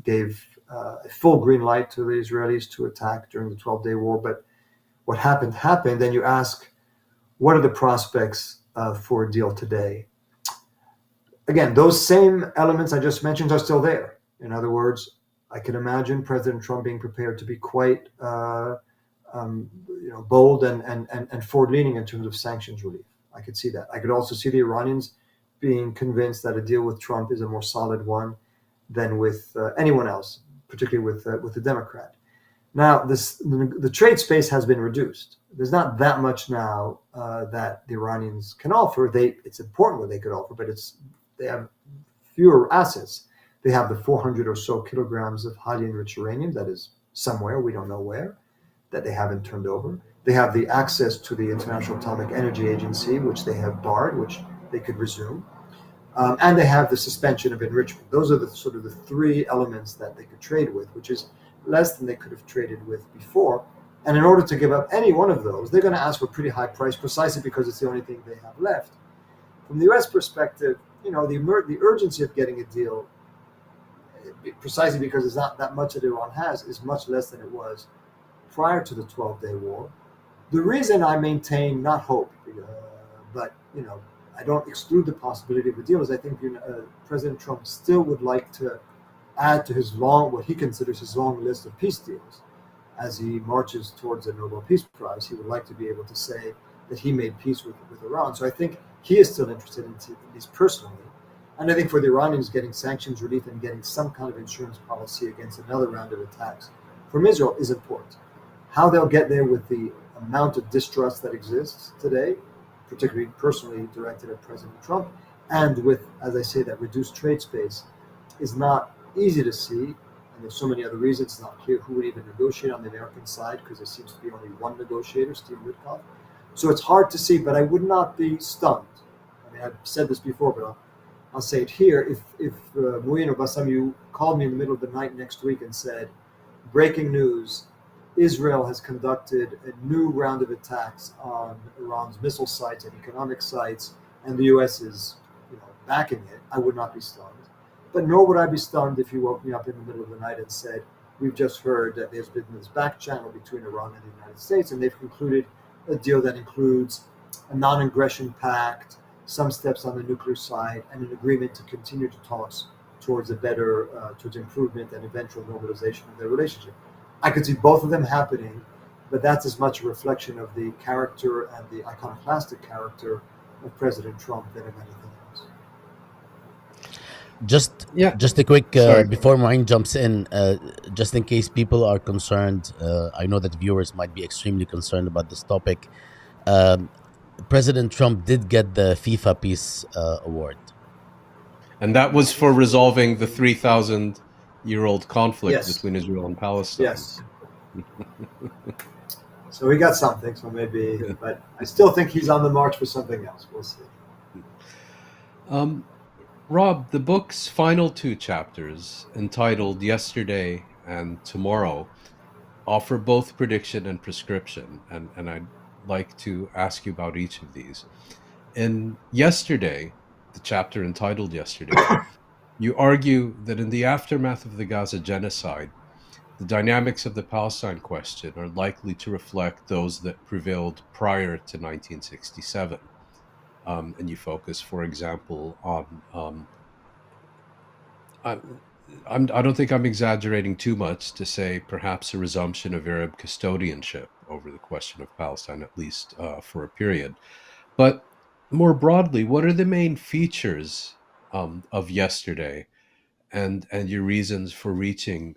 gave a full green light to the Israelis to attack during the 12-day war. But what happened. Then you ask, what are the prospects for a deal today? Again, those same elements I just mentioned are still there. In other words, I can imagine President Trump being prepared to be quite bold and forward-leaning in terms of sanctions relief. I could see that. I could also see the Iranians being convinced that a deal with Trump is a more solid one than with anyone else, particularly with the Democrat. Now, the trade space has been reduced. There's not that much now that the Iranians can offer. It's important what they could offer, but they have fewer assets. They have the 400 or so kilograms of highly enriched uranium that is somewhere, we don't know where, that they haven't turned over. They have the access to the International Atomic Energy Agency, which they have barred, which they could resume. And they have the suspension of enrichment. Those are the sort of the three elements that they could trade with, which is less than they could have traded with before. And in order to give up any one of those, they're going to ask for a pretty high price, precisely because it's the only thing they have left. From the U.S. perspective, the urgency of getting a deal, precisely because it's not that much that Iran has, is much less than it was prior to the 12-day war. The reason I maintain not hope, but I don't exclude the possibility of a deal, is I think President Trump still would like to add to what he considers his long list of peace deals. As he marches towards a Nobel Peace Prize, he would like to be able to say that he made peace with Iran. So I think he is still interested in these personally. And I think for the Iranians, getting sanctions relief and getting some kind of insurance policy against another round of attacks from Israel is important. How they'll get there with the amount of distrust that exists today, particularly personally directed at President Trump, and with, as I say, that reduced trade space, is not easy to see. And there's so many other reasons. It's not clear who would even negotiate on the American side, because there seems to be only one negotiator, Steve Witkoff. So it's hard to see, but I would not be stunned. I mean, I've said this before, but I'll say it here. If Mouin or Bassam, you called me in the middle of the night next week and said, breaking news, Israel has conducted a new round of attacks on Iran's missile sites and economic sites, and the U.S. is backing it, I would not be stunned. But nor would I be stunned if you woke me up in the middle of the night and said, we've just heard that there's been this back channel between Iran and the United States, and they've concluded a deal that includes a non-aggression pact, some steps on the nuclear side, and an agreement to continue to talks towards towards improvement and eventual normalization of their relationship. I could see both of them happening, but that's as much a reflection of the character and the iconoclastic character of President Trump than of anything else. Just a quick Sorry. before Mouin jumps in, just in case people are concerned. I know that viewers might be extremely concerned about this topic. President Trump did get the FIFA Peace Award, And that was for resolving the 3,000-year-old conflict Yes. between Israel and Palestine. Yes. So he got something, so maybe, but I still think he's on the march for something else. We'll see. Rob, the book's final two chapters, entitled Yesterday and Tomorrow, offer both prediction and prescription, and I'd like to ask you about each of these. In Yesterday, the chapter entitled Yesterday, you argue that in the aftermath of the Gaza genocide, the dynamics of the Palestine question are likely to reflect those that prevailed prior to 1967. And you focus, for example, on I don't think I'm exaggerating too much to say perhaps a resumption of Arab custodianship over the question of Palestine, at least for a period. But more broadly, what are the main features of yesterday, and your reasons for reaching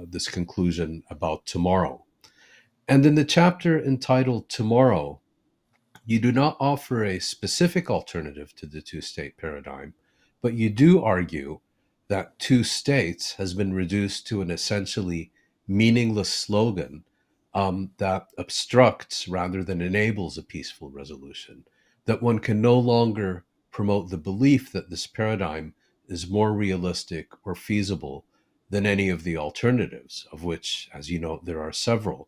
this conclusion about tomorrow? And in the chapter entitled Tomorrow, you do not offer a specific alternative to the two-state paradigm, but you do argue that two states has been reduced to an essentially meaningless slogan that obstructs rather than enables a peaceful resolution, that one can no longer promote the belief that this paradigm is more realistic or feasible than any of the alternatives, of which, as you know, there are several,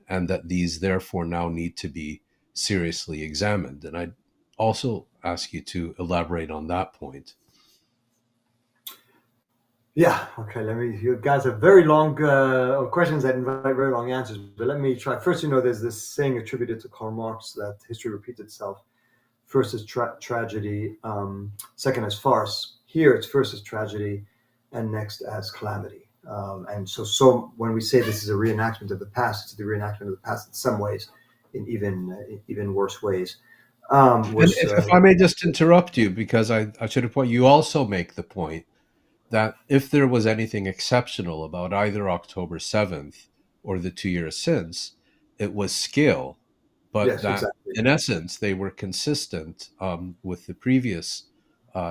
and that these therefore now need to be seriously examined. And I'd also ask you to elaborate on that point. Yeah, okay, you guys have very long questions that invite very long answers, but let me try. First, there's this saying attributed to Karl Marx that history repeats itself. First is tragedy, second as farce. Here it's first as tragedy, and next as calamity. And so when we say this is a reenactment of the past, it's the reenactment of the past in some ways, in even worse ways. And if I may just interrupt you, because I should have point, you also make the point that if there was anything exceptional about either October 7th or the 2 years since, it was skill, but Yes, that exactly. in essence they were consistent with the previous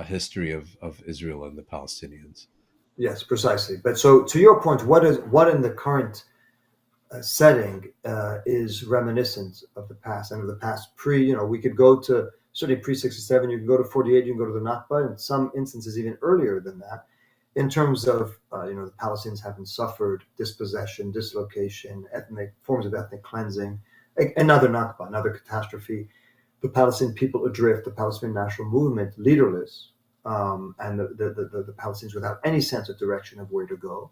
history of Israel and the Palestinians. Yes, precisely. But so to your point, what in the current setting is reminiscent of the past and of the past we could go to certainly pre-67, you can go to 48, you can go to the Nakba, in some instances even earlier than that, in terms of the Palestinians having suffered dispossession, dislocation, ethnic forms of ethnic cleansing, another Nakba, another catastrophe, the Palestinian people adrift, the Palestinian national movement leaderless, and the Palestinians without any sense of direction of where to go,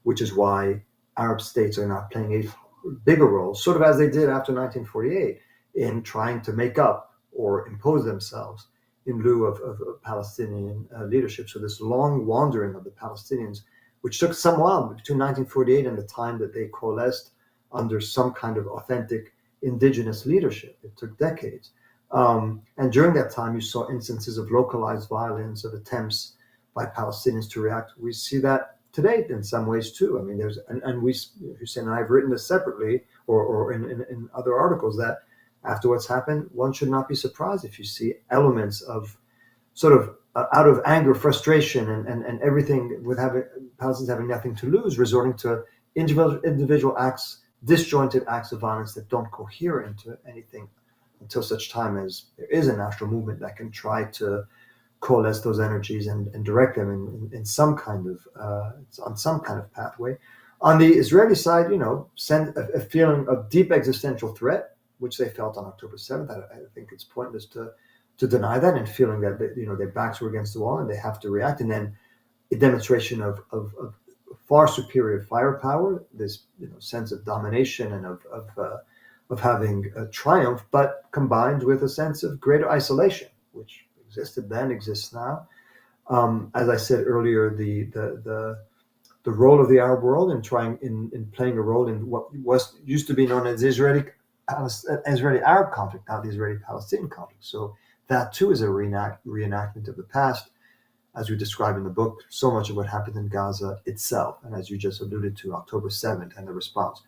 which is why Arab states are not playing a bigger role, sort of as they did after 1948, in trying to make up or impose themselves in lieu of Palestinian leadership. So this long wandering of the Palestinians, which took some while between 1948 and the time that they coalesced under some kind of authentic indigenous leadership, it took decades. And during that time, you saw instances of localized violence, of attempts by Palestinians to react. We see that today in some ways too. I mean, Hussein and I have written this separately or in other articles, that after what's happened, one should not be surprised if you see elements of sort of out of anger, frustration, and everything, with Palestinians having nothing to lose, resorting to individual acts, disjointed acts of violence that don't cohere into anything until such time as there is a national movement that can try to coalesce those energies and direct them in some kind of on some kind of pathway. On the Israeli side, send a feeling of deep existential threat, which they felt on October 7th. I think it's pointless to deny that, and feeling that their backs were against the wall and they have to react, and then a demonstration of far superior firepower, this sense of domination and of having a triumph, but combined with a sense of greater isolation, which existed then, exists now. As I said earlier, the role of the Arab world in playing a role in what used to be known as Israeli Arab conflict, now the Israeli Palestinian conflict. So that too is a reenactment of the past, as we describe in the book. So much of what happened in Gaza itself, and as you just alluded to, October 7th and the response,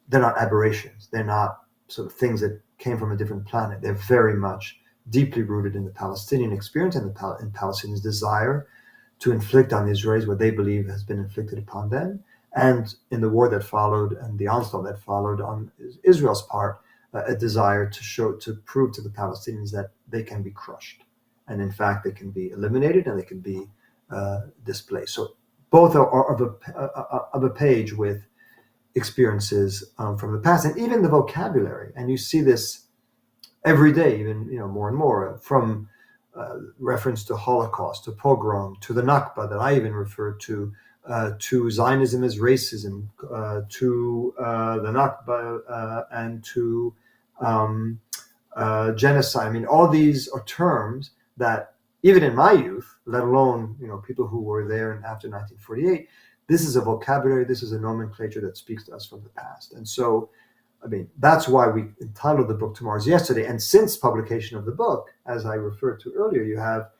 they're not aberrations. They're not sort of things that came from a different planet. They're very much deeply rooted in the Palestinian experience and in Palestinians' desire to inflict on the Israelis what they believe has been inflicted upon them, and in the war that followed and the onslaught that followed on Israel's part, a desire to prove to the Palestinians that they can be crushed, and in fact they can be eliminated and they can be displaced. So both are of a page with experiences from the past, and even the vocabulary. And you see this every day, even more and more, from reference to Holocaust, to pogrom, to the Nakba that I even refer to Zionism as racism, to the Nakba, and to genocide. I mean, all these are terms that even in my youth, let alone people who were there after 1948, this is a vocabulary, this is a nomenclature that speaks to us from the past. And so, I mean, that's why we entitled the book Tomorrow's Yesterday. And since publication of the book, as I referred to earlier, you have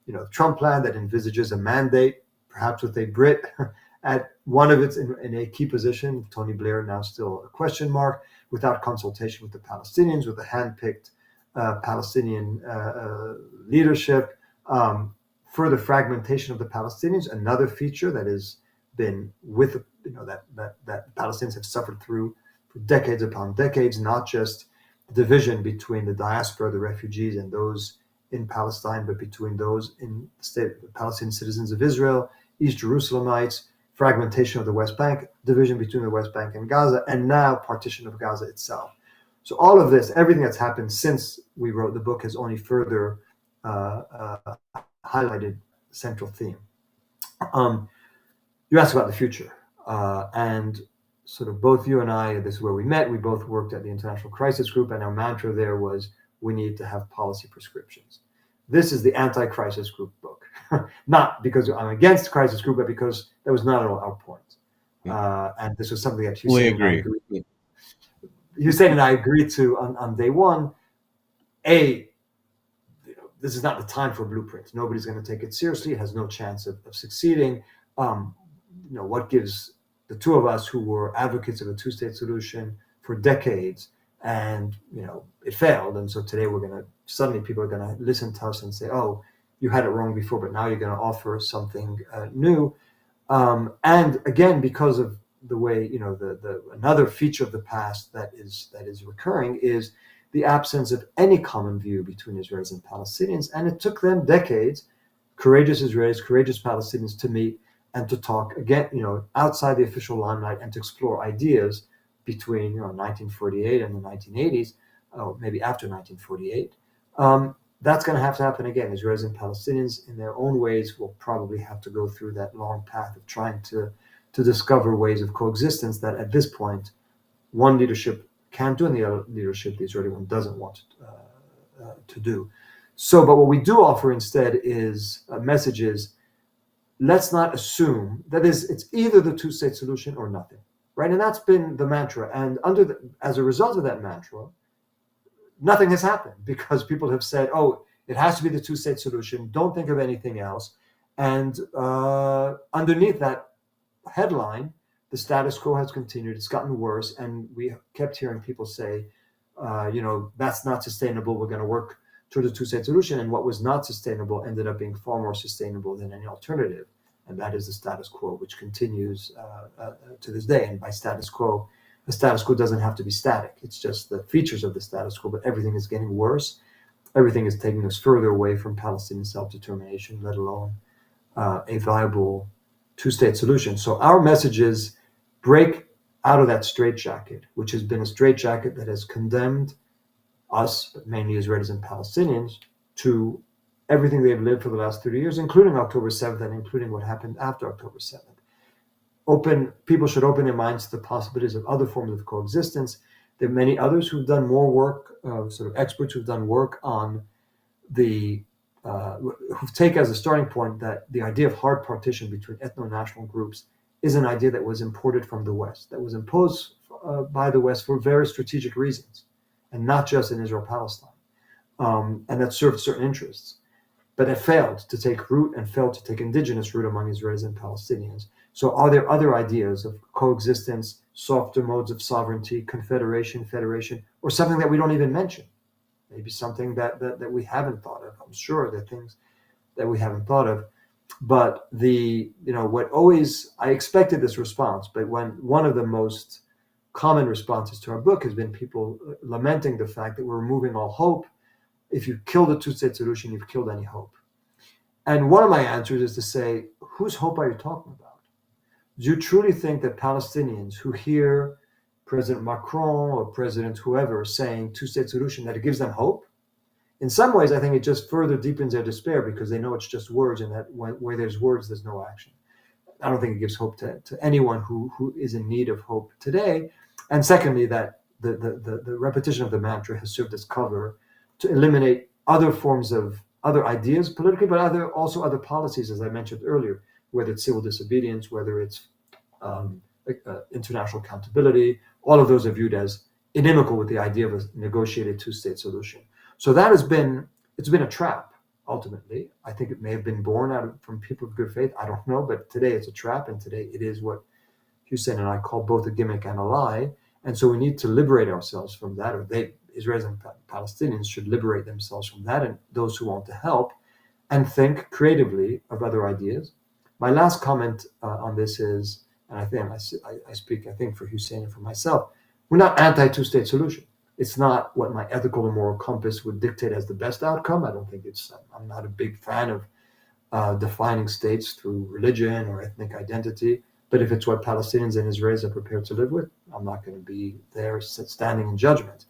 the Trump plan that envisages a mandate, perhaps with a Brit, at one of its in a key position, Tony Blair now still a question mark, without consultation with the Palestinians, with the hand-picked Palestinian leadership, further fragmentation of the Palestinians, another feature that has been with, that Palestinians have suffered through for decades upon decades, not just division between the diaspora, the refugees, and those in Palestine, but between those in the state, the Palestinian citizens of Israel, East Jerusalemites, fragmentation of the West Bank, division between the West Bank and Gaza, and now partition of Gaza itself. So all of this, everything that's happened since we wrote the book, has only further highlighted the central theme. You asked about the future, and sort of both you and I, this is where we met, we both worked at the International Crisis Group, and our mantra there was, we need to have policy prescriptions. This is the anti-crisis group book. Not because I'm against crisis group, but because that was not at all our point. And this was something that Hussein and I agreed to on day one. This is not the time for blueprints. Nobody's going to take it seriously. It has no chance of succeeding. What gives the two of us who were advocates of a two-state solution for decades, and it failed, and so today suddenly people are going to listen to us and say, oh, you had it wrong before, but now you're going to offer something new. And again, because of the way, another feature of the past that is recurring is the absence of any common view between Israelis and Palestinians. And it took them decades, courageous Israelis, courageous Palestinians, to meet and to talk again, outside the official limelight, and to explore ideas between 1948 and the 1980s, or maybe after 1948. That's going to have to happen again. Israelis and Palestinians, in their own ways, will probably have to go through that long path of trying to discover ways of coexistence that, at this point, one leadership can't do, and the other leadership, the Israeli one, doesn't want to do. So, but what we do offer instead is messages. Let's not assume that it's either the two-state solution or nothing, right? And that's been the mantra. And as a result of that mantra, nothing has happened, because people have said, oh, it has to be the two-state solution. Don't think of anything else. And underneath that headline, the status quo has continued. It's gotten worse. And we kept hearing people say, that's not sustainable. We're going to work toward a two-state solution. And what was not sustainable ended up being far more sustainable than any alternative. And that is the status quo, which continues to this day. And by status quo, the status quo doesn't have to be static. It's just the features of the status quo, but everything is getting worse. Everything is taking us further away from Palestinian self-determination, let alone a viable two-state solution. So our message is break out of that straitjacket, which has been a straitjacket that has condemned us, but mainly Israelis and Palestinians, to everything they've lived for the last 30 years, including October 7th and including what happened after October 7th. People should open their minds to the possibilities of other forms of coexistence. There are many others who've done more work, sort of experts who've done work on who take as a starting point that the idea of hard partition between ethno-national groups is an idea that was imported from the West, that was imposed by the West for very strategic reasons, and not just in Israel-Palestine, and that served certain interests. But it failed to take root and failed to take indigenous root among Israelis and Palestinians. So are there other ideas of coexistence, softer modes of sovereignty, confederation, federation, or something that we don't even mention? Maybe something that we haven't thought of. I'm sure there are things that we haven't thought of. But I expected this response, but when one of the most common responses to our book has been people lamenting the fact that we're removing all hope. If you kill the two-state solution, you've killed any hope. And one of my answers is to say, whose hope are you talking about? Do you truly think that Palestinians who hear President Macron or President whoever saying two-state solution, that it gives them hope? In some ways, I think it just further deepens their despair, because they know it's just words, and that where there's words, there's no action. I don't think it gives hope to anyone who is in need of hope today. And secondly, that the repetition of the mantra has served as cover to eliminate other forms of other ideas politically, but also other policies, as I mentioned earlier, whether it's civil disobedience, whether it's international accountability. All of those are viewed as inimical with the idea of a negotiated two-state solution. So it's been a trap. ultimately. I think it may have been born from people of good faith. I don't know, but today it's a trap, and today it is what Hussein and I call both a gimmick and a lie. And so we need to liberate ourselves from that, or Israelis and Palestinians should liberate themselves from that, and those who want to help, and think creatively of other ideas. My last comment on this is, and I speak, I think, for Hussein and for myself, we're not anti-two-state solution. It's not what my ethical and moral compass would dictate as the best outcome. I don't think I'm not a big fan of defining states through religion or ethnic identity. But if it's what Palestinians and Israelis are prepared to live with, I'm not going to be there standing in judgment.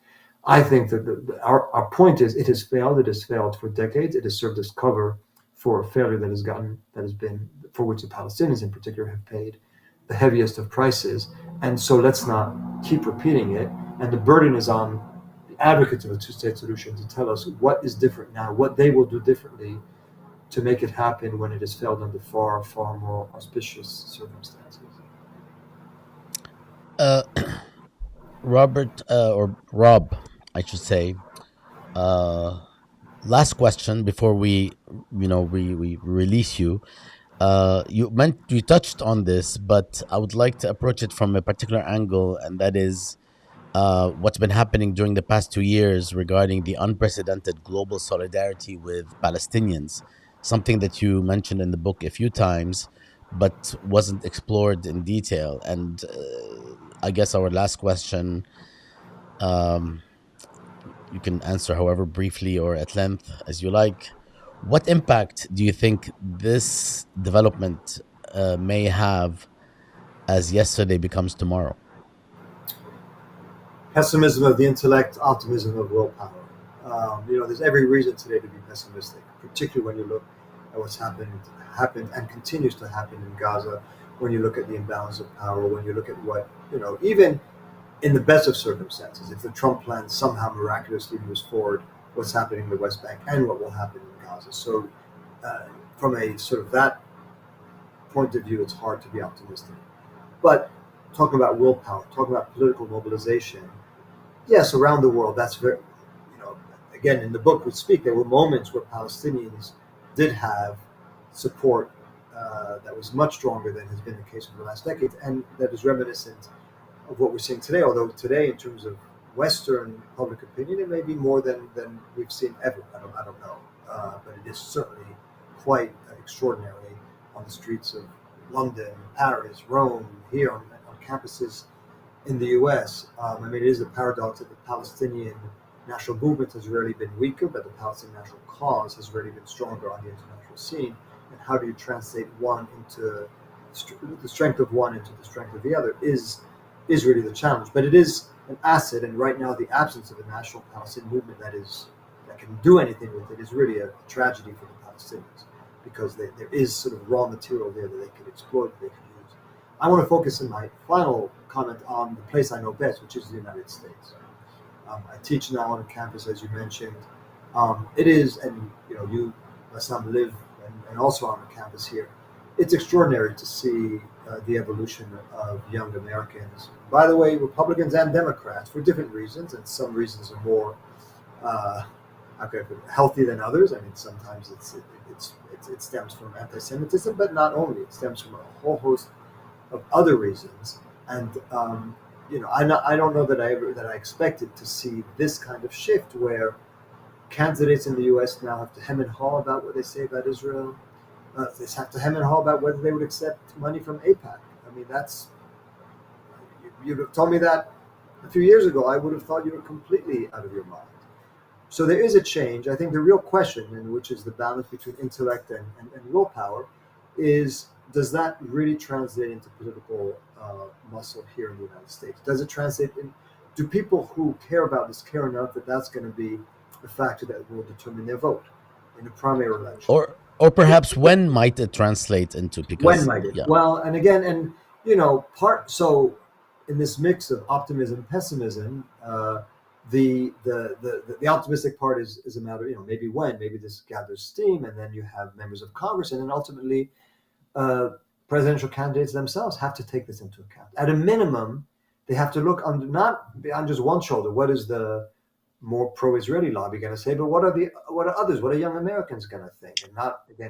I think that our point is it has failed. It has failed for decades. It has served as cover for a failure for which the Palestinians in particular have paid the heaviest of prices. And so let's not keep repeating it. And the burden is on the advocates of a two-state solution to tell us what is different now, what they will do differently to make it happen when it has failed under far, far more auspicious circumstances. Robert, or Rob, I should say. Last question before we release you. You touched on this, but I would like to approach it from a particular angle, and that is what's been happening during the past 2 years regarding the unprecedented global solidarity with Palestinians, something that you mentioned in the book a few times, but wasn't explored in detail. And I guess our last question, um, you can answer however briefly or at length as you like. What impact do you think this development may have as yesterday becomes tomorrow? Pessimism of the intellect, optimism of willpower. There's every reason today to be pessimistic, particularly when you look at what's happened and continues to happen in Gaza, when you look at the imbalance of power, when you look at what, even in the best of circumstances, if the Trump plan somehow miraculously moves forward, what's happening in the West Bank and what will happen in Gaza. So from a sort of that point of view, it's hard to be optimistic. But talking about willpower, talking about political mobilization, yes, around the world, that's very, again, in the book we speak, there were moments where Palestinians did have support that was much stronger than has been the case over the last decade, and that is reminiscent of what we're seeing today. Although today, in terms of Western public opinion, it may be more than we've seen ever. I don't know, but it is certainly quite extraordinary on the streets of London, Paris, Rome, here on campuses in the U.S. It is a paradox that the Palestinian national movement has rarely been weaker, but the Palestinian national cause has rarely been stronger on the international scene. And how do you translate one into the strength of one into the strength of the other is really the challenge. But it is an asset, and right now the absence of a national Palestinian movement that can do anything with it is really a tragedy for the Palestinians, because there is sort of raw material there that they could exploit, they could use. I want to focus in my final comment on the place I know best, which is the United States. I teach now on a campus, as you mentioned. It is, and you, Bassam, live and also on the campus here. It's extraordinary to see the evolution of young Americans. By the way, Republicans and Democrats, for different reasons, and some reasons are more healthy than others. I mean, sometimes it stems from anti-Semitism, but not only. It stems from a whole host of other reasons. And I don't know that I expected to see this kind of shift where candidates in the U.S. now have to hem and haw about what they say about Israel. They have to hem and haw about whether they would accept money from AIPAC. I mean, you'd have told me that a few years ago, I would have thought you were completely out of your mind. So there is a change. I think the real question, and which is the balance between intellect and willpower, is, does that really translate into political muscle here in the United States? Does it translate do people who care about this care enough that that's going to be a factor that will determine their vote in a primary election? Or perhaps when might it translate into? Because when might it? Yeah. Well, and again, so in this mix of optimism and pessimism, the optimistic part is a matter, maybe maybe this gathers steam, and then you have members of Congress, and then ultimately presidential candidates themselves have to take this into account. At a minimum, they have to look not on just one shoulder. What is the more pro-Israeli lobby going to say? But what are others? What are young Americans going to think? And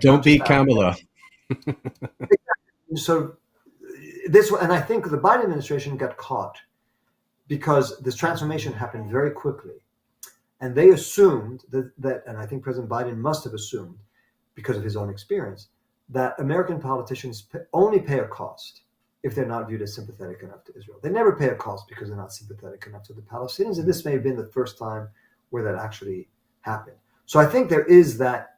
Don't not be just Kamala. so this, and I think the Biden administration got caught because this transformation happened very quickly, and they assumed that, and I think President Biden must have assumed, because of his own experience, that American politicians only pay a cost if they're not viewed as sympathetic enough to Israel. They never pay a cost because they're not sympathetic enough to the Palestinians, and this may have been the first time where that actually happened. So I think there is that,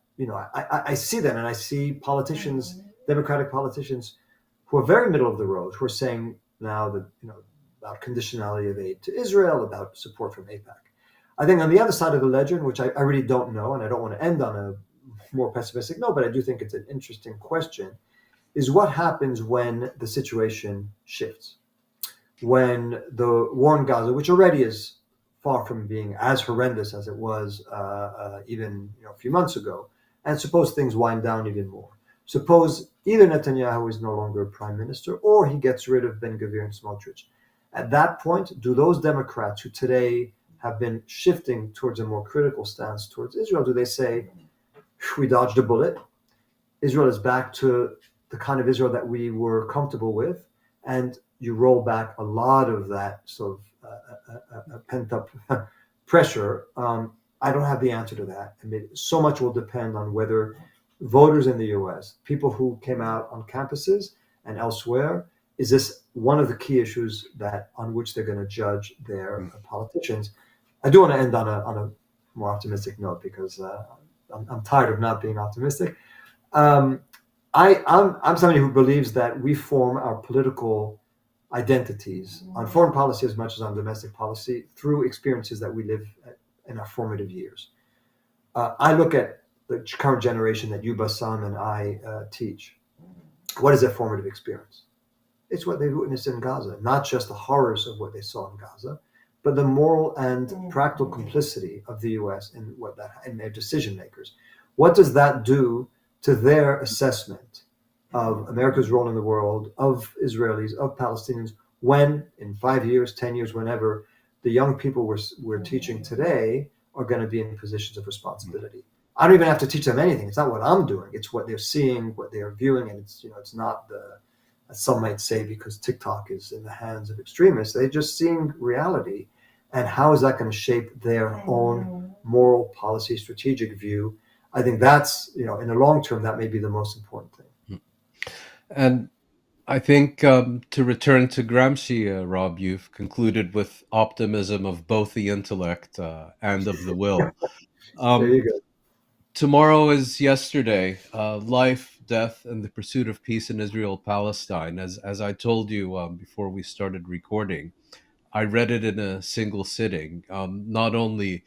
I see that, and I see politicians, Democratic politicians, who are very middle of the road, who are saying now that, about conditionality of aid to Israel, about support from AIPAC. I think on the other side of the ledger, which I really don't know, and I don't want to end on a more pessimistic note, but I do think it's an interesting question, is what happens when the situation shifts, when the war in Gaza, which already is far from being as horrendous as it was even a few months ago, and suppose things wind down even more. Suppose either Netanyahu is no longer prime minister, or he gets rid of Ben-Gvir and Smotrich. At that point, do those Democrats who today have been shifting towards a more critical stance towards Israel, do they say, we dodged a bullet, Israel is back to the kind of Israel that we were comfortable with, and you roll back a lot of that sort of pent-up pressure? I don't have the answer to that. I mean, so much will depend on whether voters in the US, people who came out on campuses and elsewhere, is this one of the key issues on which they're going to judge their politicians? I do want to end on a more optimistic note, because I'm tired of not being optimistic. I'm somebody who believes that we form our political identities on foreign policy as much as on domestic policy through experiences that we live in our formative years. I look at the current generation that you, Bassam, and I teach. What is their formative experience? It's what they witnessed in Gaza, not just the horrors of what they saw in Gaza, but the moral and practical complicity of the U.S. in their decision makers. What does that do to their assessment of America's role in the world, of Israelis, of Palestinians, when in 5 years, 10 years, whenever, the young people we're teaching today are going to be in positions of responsibility? I don't even have to teach them anything. It's not what I'm doing. It's what they're seeing, what they're viewing, and it's not as some might say, because TikTok is in the hands of extremists. They're just seeing reality, and how is that going to shape their own moral, policy, strategic view? I think that's, in the long term, that may be the most important thing. And I think to return to Gramsci, Rob, you've concluded with optimism of both the intellect and of the will. There you go. Tomorrow is yesterday. Life, death, and the pursuit of peace in Israel, Palestine. As I told you before we started recording, I read it in a single sitting, not only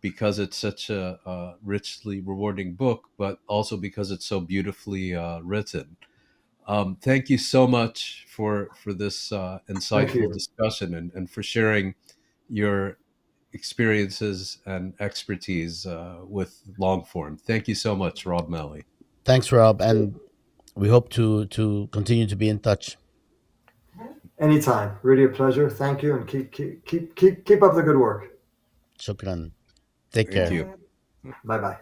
because it's such a richly rewarding book, but also because it's so beautifully written. Thank you so much for this Thank insightful you. discussion, and for sharing your experiences and expertise with long form. Thank you so much, Rob Malley. Thanks, Rob, and we hope to continue to be in touch. Anytime. Really a pleasure. Thank you, and keep up the good work. Shukran. Take Thank care. you. Bye-bye.